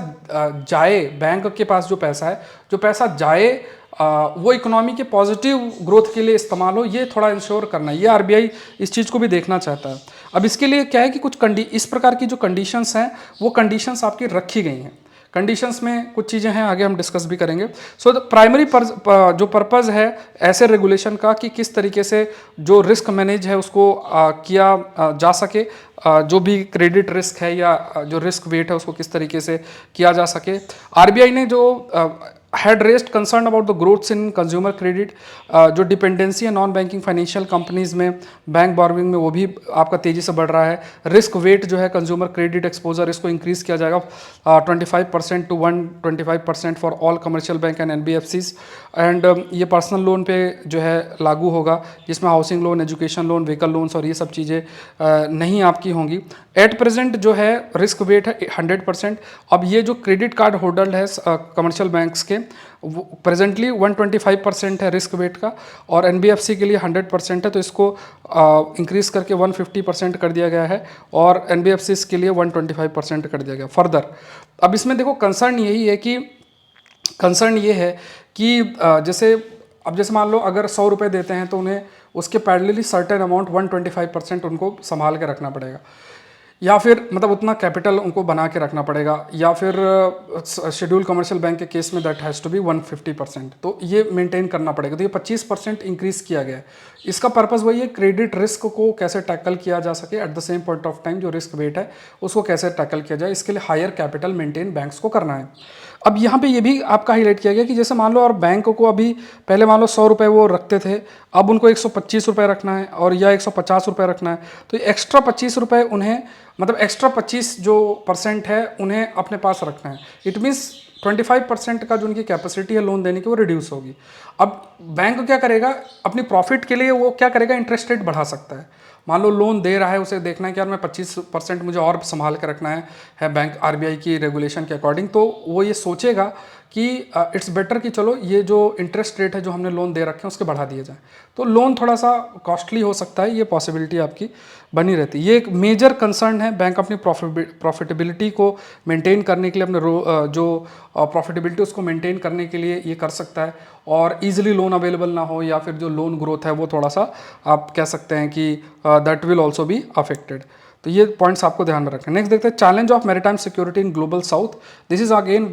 [SPEAKER 1] जाए, बैंक के पास जो पैसा है, जो पैसा जाए वो इकोनॉमी के पॉजिटिव ग्रोथ के लिए इस्तेमाल हो, ये थोड़ा इंश्योर करना है। ये आरबीआई इस चीज़ को भी देखना चाहता है। अब इसके लिए क्या है कि कुछ इस प्रकार की जो कंडीशंस हैं वो कंडीशंस आपकी रखी गई हैं। कंडीशंस में कुछ चीज़ें हैं, आगे हम डिस्कस भी करेंगे। सो प्राइमरी जो पर्पज़ है ऐसे रेगुलेशन का कि किस तरीके से जो रिस्क मैनेज है उसको किया जा सके, जो भी क्रेडिट रिस्क है या जो रिस्क वेट है उसको किस तरीके से किया जा सके। आरबीआई ने जो had raised concern about the growth in consumer credit, जो डिपेंडेंसी है नॉन बैंकिंग फाइनेंशियल कंपनीज में बैंक बोरोइंग में वो भी आपका तेज़ी से बढ़ रहा है। रिस्क वेट जो है कंज्यूमर क्रेडिट एक्सपोजर इसको इंक्रीज़ किया जाएगा 25% to 125% for all commercial bank and NBFCs. And ये पर्सनल लोन पे जो है लागू होगा, जिसमें housing loan, education loan, vehicle loans और ये सब चीज़ें नहीं आपकी होंगी। एट प्रेजेंट जो है रिस्क वेट है 100%। अब ये जो क्रेडिट कार्ड होल्डर है कमर्शियल बैंक्स के, वो प्रेजेंटली 125% है रिस्क वेट का और एनबीएफसी के लिए 100% है, तो इसको इंक्रीज़ करके 150% कर दिया गया है और एनबीएफसी के लिए 125% कर दिया गया फर्दर। अब इसमें देखो कंसर्न ये है कि जैसे मान लो अगर 100 रुपये देते हैं तो उन्हें उसके पैरेलली सर्टेन अमाउंट 125% उनको संभाल के रखना पड़ेगा, या फिर मतलब उतना कैपिटल उनको बना के रखना पड़ेगा, या फिर शेड्यूल कमर्शियल बैंक के केस में दैट हैज़ टू बी 150%, तो ये मेंटेन करना पड़ेगा। तो ये 25% इंक्रीज़ किया गया है। इसका पर्पज़ वही है, क्रेडिट रिस्क को कैसे टैकल किया जा सके, at the same point of time जो रिस्क वेट है उसको कैसे टैकल किया जाए, इसके लिए हायर कैपिटल मेंटेन बैंक्स को करना है। अब यहाँ पे ये भी आपका हाईलाइट किया गया कि जैसे मान लो और बैंक को अभी पहले मान लो 100 रुपये वो रखते थे, अब उनको 125 रुपये रखना है और या 150 रुपये रखना है, तो एक्स्ट्रा 25 रुपये उन्हें, मतलब एक्स्ट्रा 25 जो % है उन्हें अपने पास रखना है। इट मीन्स 25% का जो उनकी कैपेसिटी है लोन देने की वो रिड्यूस होगी। अब बैंक क्या करेगा, अपनी प्रॉफिट के लिए वो क्या करेगा, इंटरेस्ट रेट बढ़ा सकता है। मान लो लोन दे रहा है, उसे देखना है कि यार मैं 25% मुझे और संभाल के रखना है बैंक आरबीआई की रेगुलेशन के अकॉर्डिंग, तो वो ये सोचेगा कि इट्स बेटर कि चलो ये जो इंटरेस्ट रेट है जो हमने लोन दे रखे हैं उसके बढ़ा दिए जाए। तो लोन थोड़ा सा कॉस्टली हो सकता है, ये पॉसिबिलिटी आपकी बनी रहती है। ये एक मेजर कंसर्न है, बैंक अपनी प्रॉफिटेबिलिटी को मेंटेन करने के लिए, अपने जो प्रॉफिटेबिलिटी उसको मेंटेन करने के लिए ये कर सकता है। और इजीली लोन अवेलेबल ना हो या फिर जो लोन ग्रोथ है वो थोड़ा सा आप कह सकते हैं कि that will also be affected. तो ये पॉइंट्स आपको ध्यान में रखें। नेक्स्ट देखते हैं challenge of maritime security in global south. This is again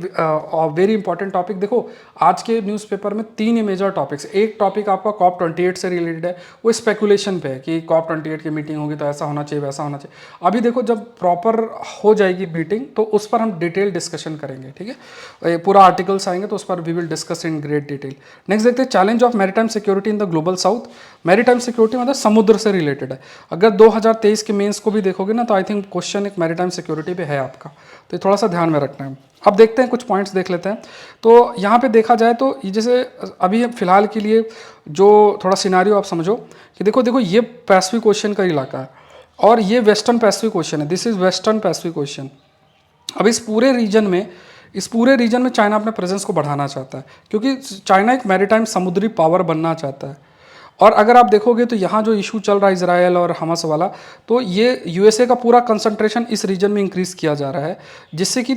[SPEAKER 1] very important topic. देखो आज के न्यूज़पेपर में 3 मेजर टॉपिक्स, एक टॉपिक आपका COP 28 से रिलेटेड है, वो स्पेकुलेशन पे है कि COP 28 की मीटिंग होगी तो ऐसा होना चाहिए वैसा होना चाहिए। अभी देखो जब प्रॉपर हो जाएगी मीटिंग तो उस पर हम डिटेल डिस्कशन करेंगे, ठीक है, पूरा आर्टिकल्स आएंगे तो उस पर we will discuss in great detail. Next देखते हैं challenge of maritime security in the global south. Maritime security मतलब समुद्र से रिलेटेड है। अगर 2023 के मेंस को भी देखोगे ना तो आई थिंक क्वेश्चन एक मैरीटाइम सिक्योरिटी पे है आपका, तो ये थोड़ा सा ध्यान में रखना है। अब देखते हैं कुछ पॉइंट्स देख लेते हैं। तो यहाँ पे देखा जाए तो ये जैसे अभी फिलहाल के लिए जो थोड़ा सिनारियो आप समझो कि देखो ये पैसिफिक ओशन का इलाका है और ये वेस्टर्न पैसिफिक ओशन है, this is western Pacific ocean. अब इस पूरे रीजन में चाइना अपने प्रेजेंस को बढ़ाना चाहता है क्योंकि चाइना एक मैरीटाइम समुद्री पावर बनना चाहता है। और अगर आप देखोगे तो यहाँ जो इशू चल रहा है इजराइल और हमास वाला, तो ये यूएसए का पूरा कंसंट्रेशन इस रीजन में इंक्रीज किया जा रहा है, जिससे कि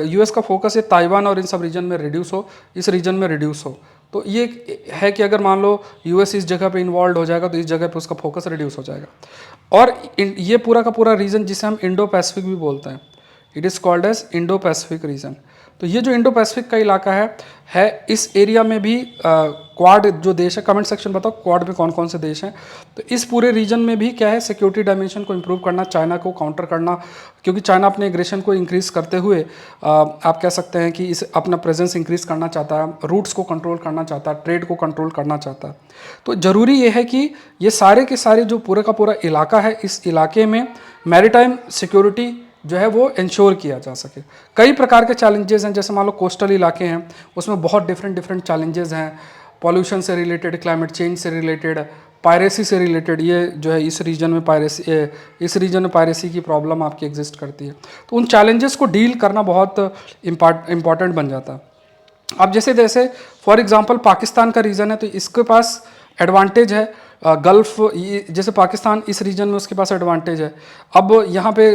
[SPEAKER 1] यूएस का फोकस है ताइवान और इन सब रीजन में रिड्यूस हो, इस रीजन में रिड्यूस हो। तो ये है कि अगर मान लो यूएस इस जगह पे इन्वॉल्व हो जाएगा तो इस जगह पे उसका फोकस रिड्यूस हो जाएगा। और ये पूरा का पूरा रीजन जिसे हम इंडो पैसिफिक भी बोलते हैं, it is called as Indo Pacific region. तो ये जो इंडो पैसिफिक का इलाका है इस एरिया में भी क्वाड जो देश है, कमेंट सेक्शन बताओ क्वाड में कौन कौन से देश हैं। तो इस पूरे रीजन में भी क्या है, सिक्योरिटी डायमेंशन को इंप्रूव करना, चाइना को काउंटर करना, क्योंकि चाइना अपने एग्रेशन को इंक्रीज करते हुए आप कह सकते हैं कि इस अपना प्रेजेंस इंक्रीज करना चाहता है, रूट्स को कंट्रोल करना चाहता है, ट्रेड को कंट्रोल करना चाहता है। तो ज़रूरी ये है कि ये सारे के सारे जो पूरे का पूरा इलाका है, इस इलाके में मैरीटाइम सिक्योरिटी जो है वो इंश्योर किया जा सके। कई प्रकार के चैलेंजेस हैं, जैसे मान लो कोस्टल इलाके हैं उसमें बहुत डिफरेंट चैलेंजेस हैं, पॉल्यूशन से रिलेटेड, क्लाइमेट चेंज से रिलेटेड, पायरेसी से रिलेटेड। ये जो है इस रीजन में पायरेसी की प्रॉब्लम आपकी एग्जिस्ट करती है। तो उन चैलेंजेस को डील करना बहुत इम्पॉर्टेंट बन जाता है। अब जैसे फॉर एग्जांपल पाकिस्तान का रीजन है तो इसके पास एडवांटेज है, गल्फ जैसे पाकिस्तान इस रीजन में उसके पास एडवांटेज है। अब यहाँ पे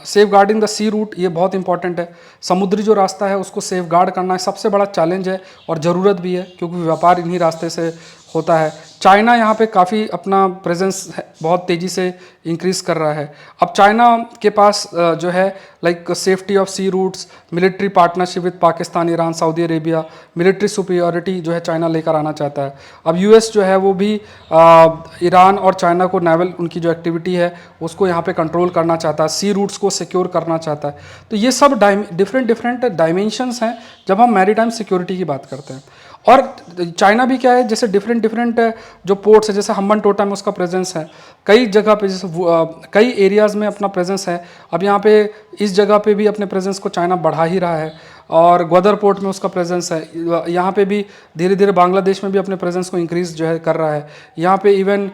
[SPEAKER 1] safeguarding the sea route ये बहुत इंपॉर्टेंट है, समुद्री जो रास्ता है उसको सेफ गार्ड करना सबसे बड़ा चैलेंज है और ज़रूरत भी है क्योंकि व्यापार इन्हीं रास्ते से होता है। चाइना यहाँ पे काफ़ी अपना प्रेजेंस बहुत तेज़ी से इंक्रीज़ कर रहा है। अब चाइना के पास जो है like safety of sea routes, military partnership with Pakistan, Iran, Saudi Arabia, military superiority जो है चाइना लेकर आना चाहता है। अब यूएस जो है वो भी ईरान और चाइना को नेवल उनकी जो एक्टिविटी है उसको यहाँ पे कंट्रोल करना चाहता है, सी रूट्स को सिक्योर करना चाहता है। तो ये सब डिफरेंट डायमेंशंस हैं जब हम मैरीटाइम सिक्योरिटी की बात करते हैं। और चाइना भी क्या है, जैसे डिफरेंट जो पोर्ट्स है, जैसे हम्बन टोटा में उसका प्रेजेंस है, कई जगह पे जैसे कई एरियाज़ में अपना प्रेजेंस है। अब यहाँ पे इस जगह पे भी अपने प्रेजेंस को चाइना बढ़ा ही रहा है और ग्वादर पोर्ट में उसका प्रेजेंस है। यहाँ पे भी धीरे धीरे बांग्लादेश में भी अपने प्रेजेंस को इंक्रीज जो है कर रहा है। यहाँ पे इवन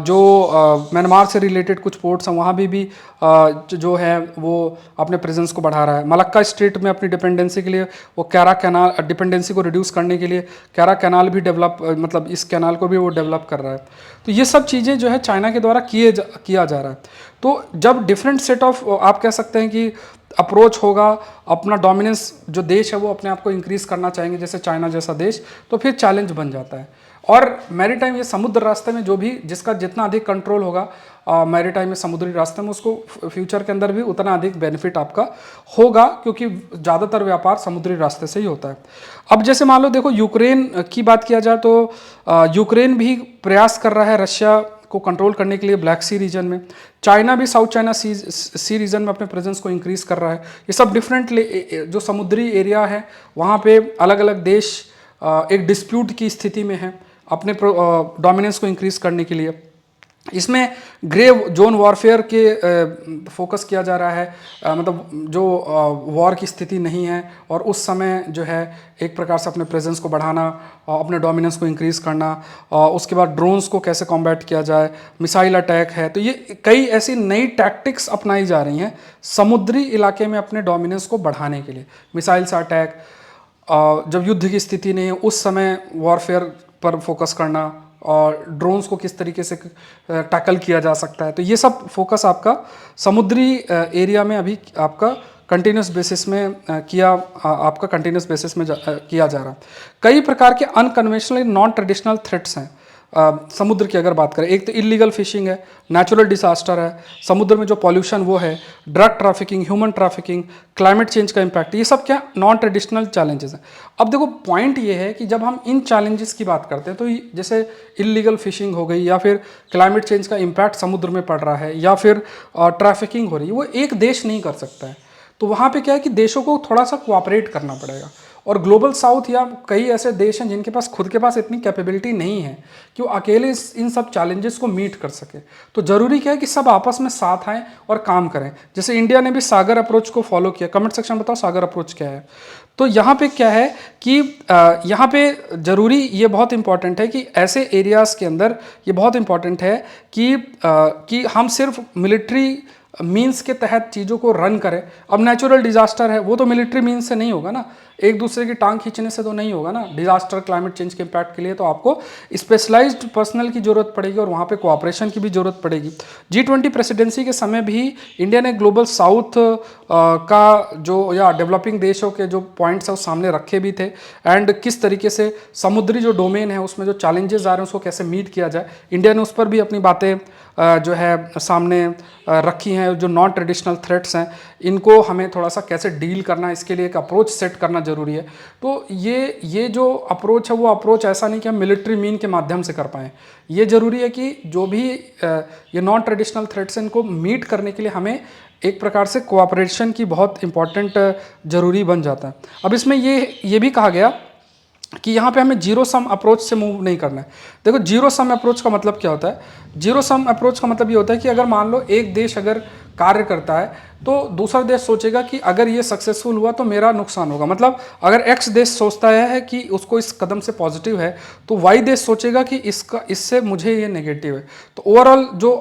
[SPEAKER 1] जो म्यांमार से रिलेटेड कुछ पोर्ट्स हैं वहाँ भी जो है वो अपने प्रेजेंस को बढ़ा रहा है। मलक्का स्ट्रेट में अपनी डिपेंडेंसी के लिए वो कैरा कैनाल, डिपेंडेंसी को रिड्यूस करने के लिए कैरा कैनाल भी मतलब इस कैनाल को भी वो डेवलप कर रहा है। तो ये सब चीज़ें जो है चाइना के द्वारा किया जा रहा है। तो जब डिफरेंट सेट ऑफ आप कह सकते हैं कि अप्रोच होगा, अपना डोमिनेंस जो देश है वो अपने आप को इंक्रीज करना चाहेंगे जैसे चाइना जैसा देश, तो फिर चैलेंज बन जाता है। और मैरीटाइम ये समुद्र रास्ते में जो भी जिसका जितना अधिक कंट्रोल होगा मैरीटाइम में समुद्री रास्ते में, उसको फ्यूचर के अंदर भी उतना अधिक बेनिफिट आपका होगा क्योंकि ज़्यादातर व्यापार समुद्री रास्ते से ही होता है। अब जैसे मान लो देखो यूक्रेन की बात किया जाए तो यूक्रेन भी प्रयास कर रहा है रशिया को कंट्रोल करने के लिए ब्लैक सी रीजन में। चाइना भी साउथ चाइना सी रीजन में अपने प्रेजेंस को इंक्रीज कर रहा है। ये सब डिफरेंट जो समुद्री एरिया है वहाँ पे अलग अलग देश एक डिस्प्यूट की स्थिति में है अपने डोमिनेंस को इंक्रीज करने के लिए। इसमें ग्रे जोन वॉरफेयर के फोकस किया जा रहा है, मतलब जो वॉर की स्थिति नहीं है और उस समय जो है एक प्रकार से अपने प्रेजेंस को बढ़ाना, अपने डोमिनेंस को इंक्रीज करना, उसके बाद ड्रोन्स को कैसे कॉम्बैट किया जाए, मिसाइल अटैक है। तो ये कई ऐसी नई टैक्टिक्स अपनाई जा रही हैं समुद्री इलाके में अपने डोमिनेंस को बढ़ाने के लिए, मिसाइल से अटैक। जब युद्ध की स्थिति नहीं है उस समय वॉरफेयर पर फोकस करना, और ड्रोन्स को किस तरीके से टैकल किया जा सकता है। तो ये सब फोकस आपका समुद्री एरिया में अभी आपका कंटिन्यूस बेसिस में आपका कंटिन्यूस बेसिस में किया जा रहा है। कई प्रकार के अनकन्वेंशनल नॉन ट्रेडिशनल थ्रेट्स हैं समुद्र की अगर बात करें। एक तो इलीगल फिशिंग है, नेचुरल डिजास्टर है, समुद्र में जो पॉल्यूशन वो है, drug trafficking, human trafficking, climate change का इम्पैक्ट, ये सब क्या नॉन ट्रेडिशनल चैलेंजेस हैं। अब देखो पॉइंट ये है कि जब हम इन चैलेंजेस की बात करते हैं तो जैसे इलीगल फिशिंग हो गई, या फिर क्लाइमेट चेंज का इम्पैक्ट समुद्र में पड़ रहा है, या फिर ट्रैफिकिंग हो रही है, वो एक देश नहीं कर सकता है। तो वहाँ पे क्या है कि देशों को थोड़ा सा कोऑपरेट करना पड़ेगा। और ग्लोबल साउथ या कई ऐसे देश हैं जिनके पास खुद के पास इतनी कैपेबिलिटी नहीं है कि वो अकेले इन सब चैलेंजेस को मीट कर सके। तो ज़रूरी क्या है कि सब आपस में साथ आएँ और काम करें। जैसे इंडिया ने भी सागर अप्रोच को फॉलो किया। कमेंट सेक्शन में बताओ सागर अप्रोच क्या है। तो यहाँ पे क्या है कि यहाँ पे ज़रूरी ये बहुत इंपॉर्टेंट है कि ऐसे एरियाज़ के अंदर ये बहुत इंपॉर्टेंट है कि हम सिर्फ मिलिट्री मीन्स के तहत चीज़ों को रन करें। अब नेचुरल डिजास्टर है, वो तो मिलिट्री मीन्स से नहीं होगा ना, एक दूसरे की टांग खींचने से तो नहीं होगा ना। डिजास्टर क्लाइमेट चेंज के इम्पैक्ट के लिए तो आपको स्पेशलाइज्ड पर्सनल की जरूरत पड़ेगी और वहाँ पे कोऑपरेशन की भी जरूरत पड़ेगी। G20 प्रेसिडेंसी के समय भी इंडिया ने ग्लोबल साउथ का जो या डेवलपिंग देशों के जो पॉइंट्स है वो सामने रखे भी थे, एंड किस तरीके से समुद्री जो डोमेन है उसमें जो चैलेंजेस आ रहे हैं उसको कैसे मीट किया जाए। इंडिया ने उस पर भी अपनी बातें जो है सामने रखी हैं। जो नॉन ट्रेडिशनल थ्रेट्स हैं इनको हमें थोड़ा सा कैसे डील करना है, इसके लिए एक अप्रोच सेट करना जरूरी है। तो ये जो अप्रोच है वो अप्रोच ऐसा नहीं कि हम मिलिट्री मीन के माध्यम से कर पाएँ। ये जरूरी है कि जो भी ये नॉन ट्रेडिशनल थ्रेट्स हैं इनको मीट करने के लिए हमें एक प्रकार से कोऑपरेशन की बहुत इंपॉर्टेंट जरूरी बन जाता है। अब इसमें ये भी कहा गया कि यहाँ पे हमें जीरो सम अप्रोच से मूव नहीं करना है। देखो जीरो सम अप्रोच का मतलब क्या होता है? जीरो सम अप्रोच का मतलब ये होता है कि अगर मान लो एक देश अगर कार्य करता है तो दूसरा देश सोचेगा कि अगर ये सक्सेसफुल हुआ तो मेरा नुकसान होगा। मतलब अगर एक्स देश सोचता है कि उसको इस कदम से पॉजिटिव है तो वाई देश सोचेगा कि इससे मुझे ये नेगेटिव है। तो ओवरऑल जो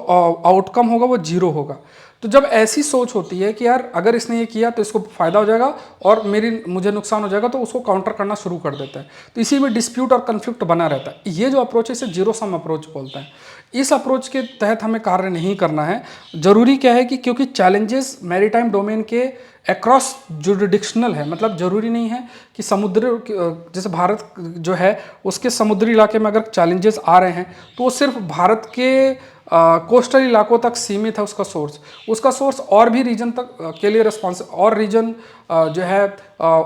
[SPEAKER 1] आउटकम होगा वो जीरो होगा। तो जब ऐसी सोच होती है कि यार अगर इसने ये किया तो इसको फायदा हो जाएगा और मुझे नुकसान हो जाएगा, तो उसको काउंटर करना शुरू कर देता है। तो इसी में डिस्प्यूट और कन्फ्लिक्ट बना रहता है। ये जो अप्रोच है इसे जीरो सम अप्रोच बोलते हैं। इस अप्रोच के तहत हमें कार्य नहीं करना है। जरूरी क्या है कि क्योंकि चैलेंजेस मैरीटाइम डोमेन के अक्रॉस जुरिडिक्शनल है, मतलब जरूरी नहीं है कि समुद्र जैसे भारत जो है उसके समुद्री इलाके में अगर चैलेंजेस आ रहे हैं तो वो सिर्फ भारत के कोस्टल इलाकों तक सीमित है उसका सोर्स और भी रीजन तक के लिए और रीजन जो है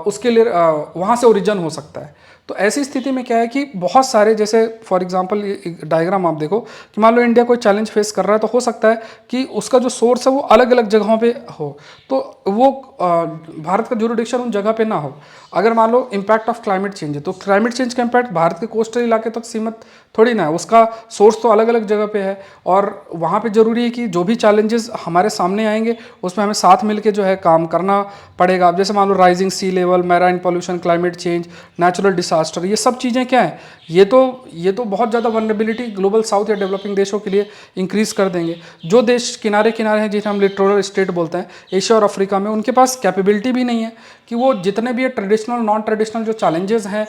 [SPEAKER 1] उसके लिए वहाँ से ओरिजिन हो सकता है। तो ऐसी स्थिति में क्या है कि बहुत सारे, जैसे फॉर एग्जांपल डायग्राम आप देखो कि मान लो इंडिया कोई चैलेंज फेस कर रहा है तो हो सकता है कि उसका जो सोर्स है वो अलग अलग जगहों पे हो, तो वो भारत का जुरिडिक्शन उन जगह पे ना हो। अगर मान low impact of climate change है तो क्लाइमेट चेंज का इम्पैक्ट भारत के कोस्टल इलाके तक सीमित थोड़ी ना है, उसका सोर्स तो अलग अलग जगह पे है। और वहाँ पे जरूरी है कि जो भी चैलेंजेस हमारे सामने आएंगे उसमें हमें साथ मिलकर जो है काम करना पड़ेगा। अब जैसे मान लो rising sea level, marine pollution, climate change, natural disaster, ये सब चीज़ें क्या है, ये तो बहुत ज़्यादा वनरेबिलिटी ग्लोबल साउथ या डेवलपिंग देशों के लिए इंक्रीज कर देंगे। जो देश किनारे किनारे हैं जिन्हें हम लिटोरल स्टेट बोलते हैं, एशिया और अफ्रीका में, उनके पास कैपेबिलिटी भी नहीं है कि वो जितने भी ट्रेडिशनल नॉन ट्रेडिशनल जो चैलेंजेस हैं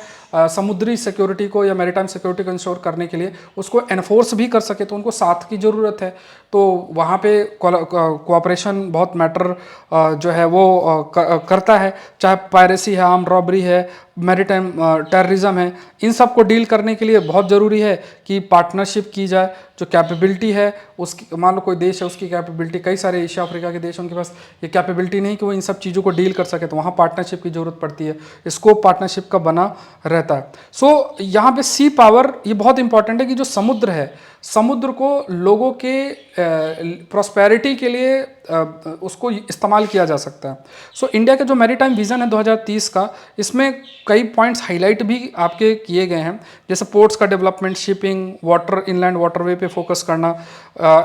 [SPEAKER 1] समुद्री सिक्योरिटी को या मैरीटाइम सिक्योरिटी को इंश्योर करने के लिए उसको एनफोर्स भी कर सके, तो उनको साथ की ज़रूरत है। तो वहाँ पे कोऑपरेशन बहुत मैटर जो है वो करता है, चाहे पायरेसी है, आर्म रॉबरी है, मैरीटाइम टेररिज्म है, इन सब को डील करने के लिए बहुत ज़रूरी है कि पार्टनरशिप की जाए। जो कैपेबिलिटी है उसकी, मान लो कोई देश है उसकी कैपेबिलिटी, कई सारे एशिया अफ्रीका के देश उनके पास ये कैपेबिलिटी नहीं कि वो इन सब चीज़ों को डील कर सके, तो वहाँ पार्टनरशिप की ज़रूरत पड़ती है, स्कोप पार्टनरशिप का बना रहता है। सो यहाँ पे सी पावर ये बहुत इंपॉर्टेंट है कि जो समुद्र है, समुद्र को लोगों के प्रॉस्पेरिटी के लिए उसको इस्तेमाल किया जा सकता है। सो इंडिया का जो मैरीटाइम विजन है 2030 का, इसमें कई पॉइंट्स हाईलाइट भी आपके किए गए हैं, जैसे पोर्ट्स का development, shipping, water, inland waterway पे फोकस करना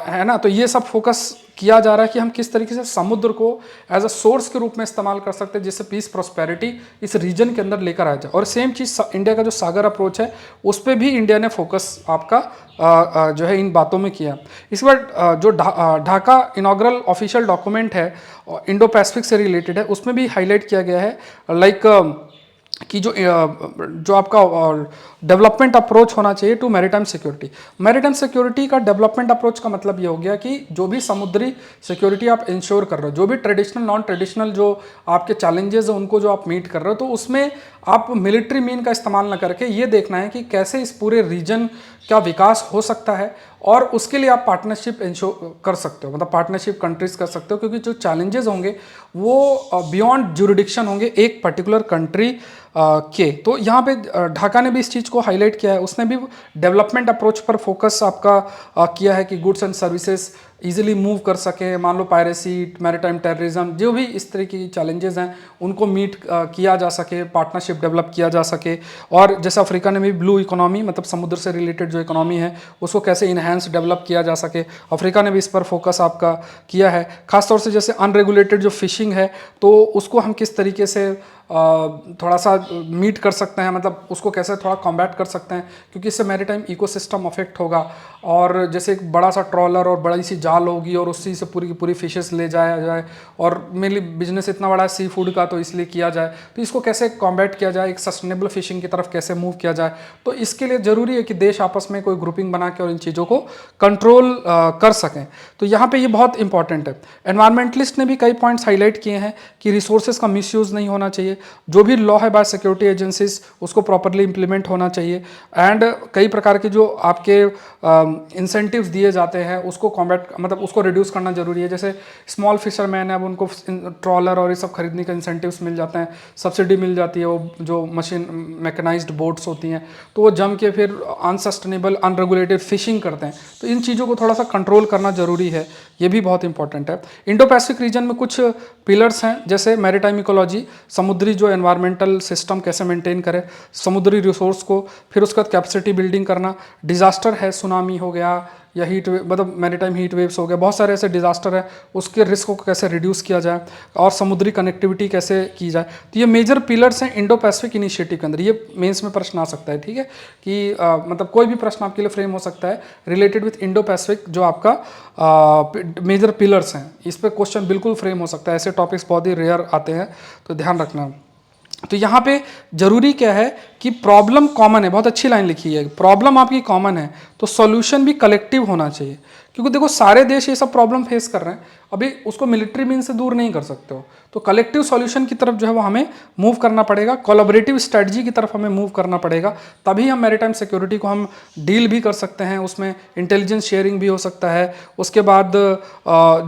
[SPEAKER 1] है ना। तो ये सब फोकस किया जा रहा है कि हम किस तरीके से समुद्र को एज अ सोर्स के रूप में इस्तेमाल कर सकते हैं जिससे पीस प्रॉस्पेरिटी इस रीजन के अंदर लेकर आ जाए। और सेम चीज़ इंडिया का जो सागर अप्रोच है उस पर भी इंडिया ने फोकस आपका जो है इन बातों में किया। इसके बाद जो ढाका इनॉग्रल ऑफिशियल डॉक्यूमेंट है इंडो पैसिफिक से रिलेटेड है, उसमें भी हाईलाइट किया गया है, लाइक कि जो आपका डेवलपमेंट अप्रोच होना चाहिए to maritime security. Maritime security का डेवलपमेंट अप्रोच का मतलब ये हो गया कि जो भी समुद्री सिक्योरिटी आप इंश्योर कर रहे हो, जो भी ट्रेडिशनल नॉन ट्रेडिशनल जो आपके चैलेंजेस है उनको जो आप मीट कर रहे हो, तो उसमें आप मिलिट्री मीन का इस्तेमाल ना करके ये देखना है कि कैसे इस पूरे रीजन का विकास हो सकता है, और उसके लिए आप पार्टनरशिप इंश्योर कर सकते हो, मतलब पार्टनरशिप कंट्रीज कर सकते हो, क्योंकि जो चैलेंजेस होंगे वो बियॉन्ड ज्यूरिडिक्शन होंगे एक पर्टिकुलर कंट्री के। तो यहाँ पे ढाका ने भी इस चीज़ को हाईलाइट किया है, उसने भी डेवलपमेंट अप्रोच पर फोकस आपका किया है कि goods and services easily move कर सके, मान लो पायरेसी, मैरीटाइम टेररिज्म, जो भी इस तरह की चैलेंजेस हैं उनको मीट किया जा सके, पार्टनरशिप डेवलप किया जा सके। और जैसे अफ्रीका ने भी ब्लू इकोनॉमी, मतलब समुद्र से रिलेटेड जो इकोनॉमी है उसको कैसे इन्हेंस डेवलप किया जा सके, अफ्रीका ने भी इस पर फोकस आपका किया है। खासतौर से जैसे अनरेगुलेटेड जो फिशिंग है तो उसको हम किस तरीके से थोड़ा सा मीट कर सकते हैं, मतलब उसको कैसे थोड़ा कॉम्बैट कर सकते हैं, क्योंकि इससे मैरीटाइम इकोसिस्टम अफेक्ट होगा। और जैसे एक बड़ा सा ट्रॉलर और बड़ी सी जाल होगी और उसी से पूरी की पूरी फिशेस ले जाया जाए, और मेनली बिजनेस इतना बड़ा है सी फूड का तो इसलिए किया जाए, तो इसको कैसे कॉम्बैट किया जाए, एक सस्टेनेबल फिशिंग की तरफ कैसे मूव किया जाए। तो इसके लिए ज़रूरी है कि देश आपस में कोई ग्रुपिंग बना के और इन चीज़ों को कंट्रोल कर सकें। तो यहाँ पे ये बहुत इंपॉर्टेंट है। एनवायरमेंटलिस्ट ने भी कई पॉइंट्स हाईलाइट किए हैं कि रिसोर्सेज का मिसयूज़ नहीं होना चाहिए, जो भी लॉ है बाय सिक्योरिटी एजेंसीज उसको प्रॉपरली इंप्लीमेंट होना चाहिए, एंड कई प्रकार के जो आपके इंसेंटिव्स दिए जाते हैं उसको कॉम्बैट, मतलब उसको रिड्यूस करना जरूरी है। जैसे स्मॉल फिशरमैन है, अब उनको ट्रॉलर और ये सब खरीदने के इंसेंटिव्स मिल जाते हैं, सब्सिडी मिल जाती है, वो जो मशीन मैकेनाइज्ड बोट्स होती हैं तो वो जम के फिर अनसस्टेनेबल अनरेगुलेटेड फिशिंग करते हैं। तो इन चीज़ों को थोड़ा सा कंट्रोल करना जरूरी है, ये भी बहुत इंपॉर्टेंट है। इंडो पैसिफिक रीजन में कुछ पिलर्स हैं, जैसे मैरीटाइम इकोलॉजी, समुद्री जो एनवायरमेंटल सिस्टम कैसे मेंटेन करे, समुद्री रिसोर्स को, फिर उसके बाद कैपेसिटी बिल्डिंग करना, डिजास्टर है, सुनामी हो गया या हीट वेव, मतलब मैरीटाइम हीट वेव्स हो गए, बहुत सारे ऐसे डिजास्टर है, उसके रिस्क को कैसे रिड्यूस किया जाए और समुद्री कनेक्टिविटी कैसे की जाए। तो ये मेजर पिलर्स हैं इंडो पैसिफिक इनिशिएटिव के अंदर। ये मेंस में प्रश्न आ सकता है, ठीक है, कि मतलब कोई भी प्रश्न आपके लिए फ्रेम हो सकता है रिलेटेड विथ इंडो पैसिफिक, जो आपका मेजर पिलर्स हैं, इस पर क्वेश्चन बिल्कुल फ्रेम हो सकता है। ऐसे टॉपिक्स बहुत ही रेयर आते हैं, तो ध्यान रखना। तो यहाँ पे जरूरी क्या है कि प्रॉब्लम कॉमन है, बहुत अच्छी लाइन लिखी है, प्रॉब्लम आपकी कॉमन है तो सॉल्यूशन भी कलेक्टिव होना चाहिए, क्योंकि देखो सारे देश ये सब प्रॉब्लम फेस कर रहे हैं, अभी उसको मिलिट्री मीन से दूर नहीं कर सकते हो, तो कलेक्टिव सॉल्यूशन की तरफ जो है वो हमें मूव करना पड़ेगा, कोलैबोरेटिव स्ट्रेटजी की तरफ हमें मूव करना पड़ेगा, तभी हम मैरीटाइम सिक्योरिटी को हम डील भी कर सकते हैं, उसमें इंटेलिजेंस शेयरिंग भी हो सकता है, उसके बाद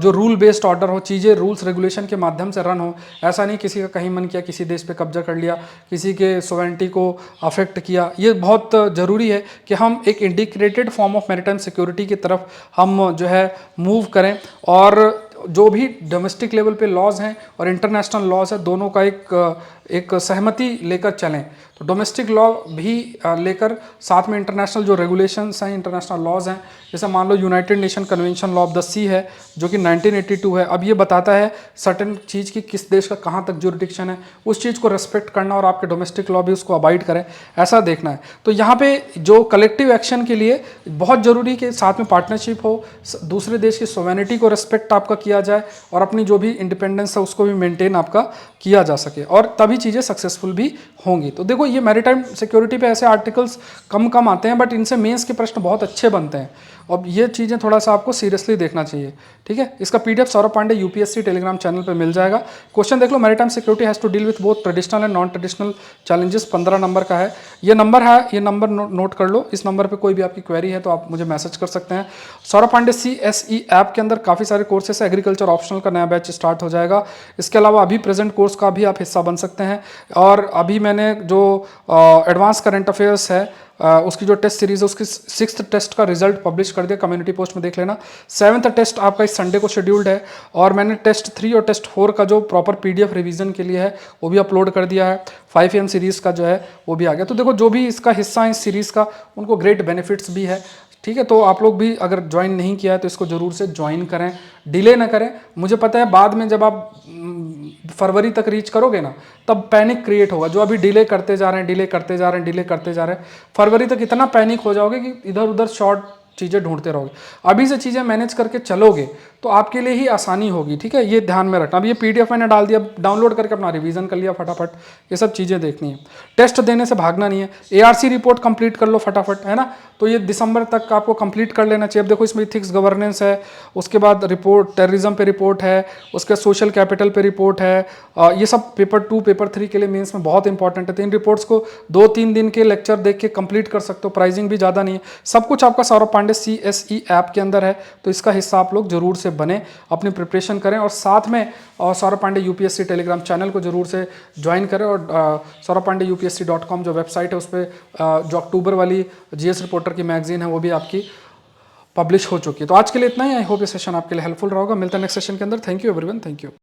[SPEAKER 1] जो रूल बेस्ड ऑर्डर हो, चीज़ें रूल्स रेगुलेशन के माध्यम से रन हो, ऐसा नहीं किसी का कहीं मन किया किसी देश पे कब्जा कर लिया, किसी के सोवेरेनिटी को अफेक्ट किया। ये बहुत ज़रूरी है कि हम एक integrated form of maritime security की तरफ हम जो है मूव करें, और जो भी डोमेस्टिक लेवल पे लॉज हैं और इंटरनेशनल लॉज है, दोनों का एक सहमति लेकर चलें। तो डोमेस्टिक लॉ भी लेकर साथ में इंटरनेशनल जो रेगुलेशंस हैं, इंटरनेशनल लॉज हैं, जैसे मान लो United Nation convention law of the sea है जो कि 1982 है। अब ये बताता है सर्टेन चीज़ की किस देश का कहाँ तक ज्यूरिडिक्शन है, उस चीज़ को रेस्पेक्ट करना और आपके डोमेस्टिक लॉ भी उसको अवॉइड करें, ऐसा देखना है। तो यहाँ पे जो कलेक्टिव एक्शन के लिए बहुत ज़रूरी कि साथ में पार्टनरशिप हो, दूसरे देश की सोवेरेनिटी को रेस्पेक्ट आपका किया जाए और अपनी जो भी इंडिपेंडेंस है उसको भी मेंटेन आपका किया जा सके, और तभी चीज़ें सक्सेसफुल भी होंगी। तो देखो ये मैरीटाइम सिक्योरिटी पे ऐसे आर्टिकल्स कम आते हैं, बट इनसे मेंस के प्रश्न बहुत अच्छे बनते हैं, और ये चीज़ें थोड़ा सा आपको सीरियसली देखना चाहिए, ठीक है। इसका PDF Saurabh Pandey UPSC telegram channel पे मिल जाएगा। क्वेश्चन देख लो, maritime security has to deal with both traditional and non traditional challenges, 15 number का है। ये नंबर है, ये नंबर नोट कर लो, इस नंबर पर कोई भी आपकी क्वेरी है तो आप मुझे मैसेज कर सकते हैं। सौरभ पांडे CSE ऐप के अंदर काफ़ी सारे कोर्सेस है, एग्रीकल्चर ऑप्शनल का नया बैच स्टार्ट हो जाएगा, इसके अलावा अभी प्रेजेंट कोर्स का भी आप हिस्सा बन सकते हैं। और अभी मैंने जो एडवांस करंट अफेयर्स है उसकी जो टेस्ट सीरीज है उसकी 6th टेस्ट का रिजल्ट पब्लिश कर दिया, कम्युनिटी पोस्ट में देख लेना। 7th टेस्ट आपका इस संडे को शेड्यूल्ड है, और मैंने टेस्ट 3 और टेस्ट 4 का जो प्रॉपर PDF रिवीजन के लिए है वो भी अपलोड कर दिया है। 5am सीरीज़ का जो है वो भी आ गया। तो देखो जो भी इसका हिस्सा है इस सीरीज़ का उनको ग्रेट बेनिफिट्स भी है, ठीक है। तो आप लोग भी अगर ज्वाइन नहीं किया है तो इसको ज़रूर से ज्वाइन करें, डिले ना करें। मुझे पता है बाद में जब आप फरवरी तक रीच करोगे ना तब पैनिक क्रिएट होगा, जो अभी डिले करते जा रहे हैं, डिले करते जा रहे हैं, डिले करते जा रहे हैं, फरवरी तक इतना पैनिक हो जाओगे कि इधर उधर शॉर्ट चीज़ें ढूंढते रहोगे। अभी से चीज़ें मैनेज करके चलोगे तो आपके लिए ही आसानी होगी, ठीक है, ये ध्यान में रखना। अब ये पीडीएफ मैंने डाल दिया, डाउनलोड करके अपना रिवीजन कर लिया फटाफट, ये सब चीज़ें देखनी है। टेस्ट देने से भागना नहीं है। एआरसी रिपोर्ट कंप्लीट कर लो फटाफट, है ना, तो ये दिसंबर तक आपको कंप्लीट कर लेना चाहिए। अब देखो इसमें इथिक्स गवर्नेंस है, उसके बाद रिपोर्ट टेररिज्म पे रिपोर्ट है, उसके सोशल कैपिटल पे रिपोर्ट है, ये सब पेपर 2 पेपर 3 के लिए मेंस में बहुत इंपॉर्टेंट है। तो इन रिपोर्ट्स को 2-3 दिन के लेक्चर देख के कंप्लीट कर सकते हो, प्राइजिंग भी ज़्यादा नहीं है। सब कुछ आपका सौरभ पांडे CSE ऐप के अंदर है, तो इसका हिस्सा आप लोग जरूर से बने, अपनी प्रिपरेशन करें और साथ में Saurabh Pandey UPSC Telegram channel को जरूर से ज्वाइन करें। और सौरभ पांडे UPSC.com जो वेबसाइट है उस पर जो अक्टूबर वाली GS रिपोर्टर की मैगजीन है वो भी आपकी पब्लिश हो चुकी है। तो आज के लिए इतना ही। आई होप ये सेशन आपके लिए हेल्पफुल रहा होगा। मिलता है नेक्स्ट सेशन के अंदर। Thank you everyone, thank you.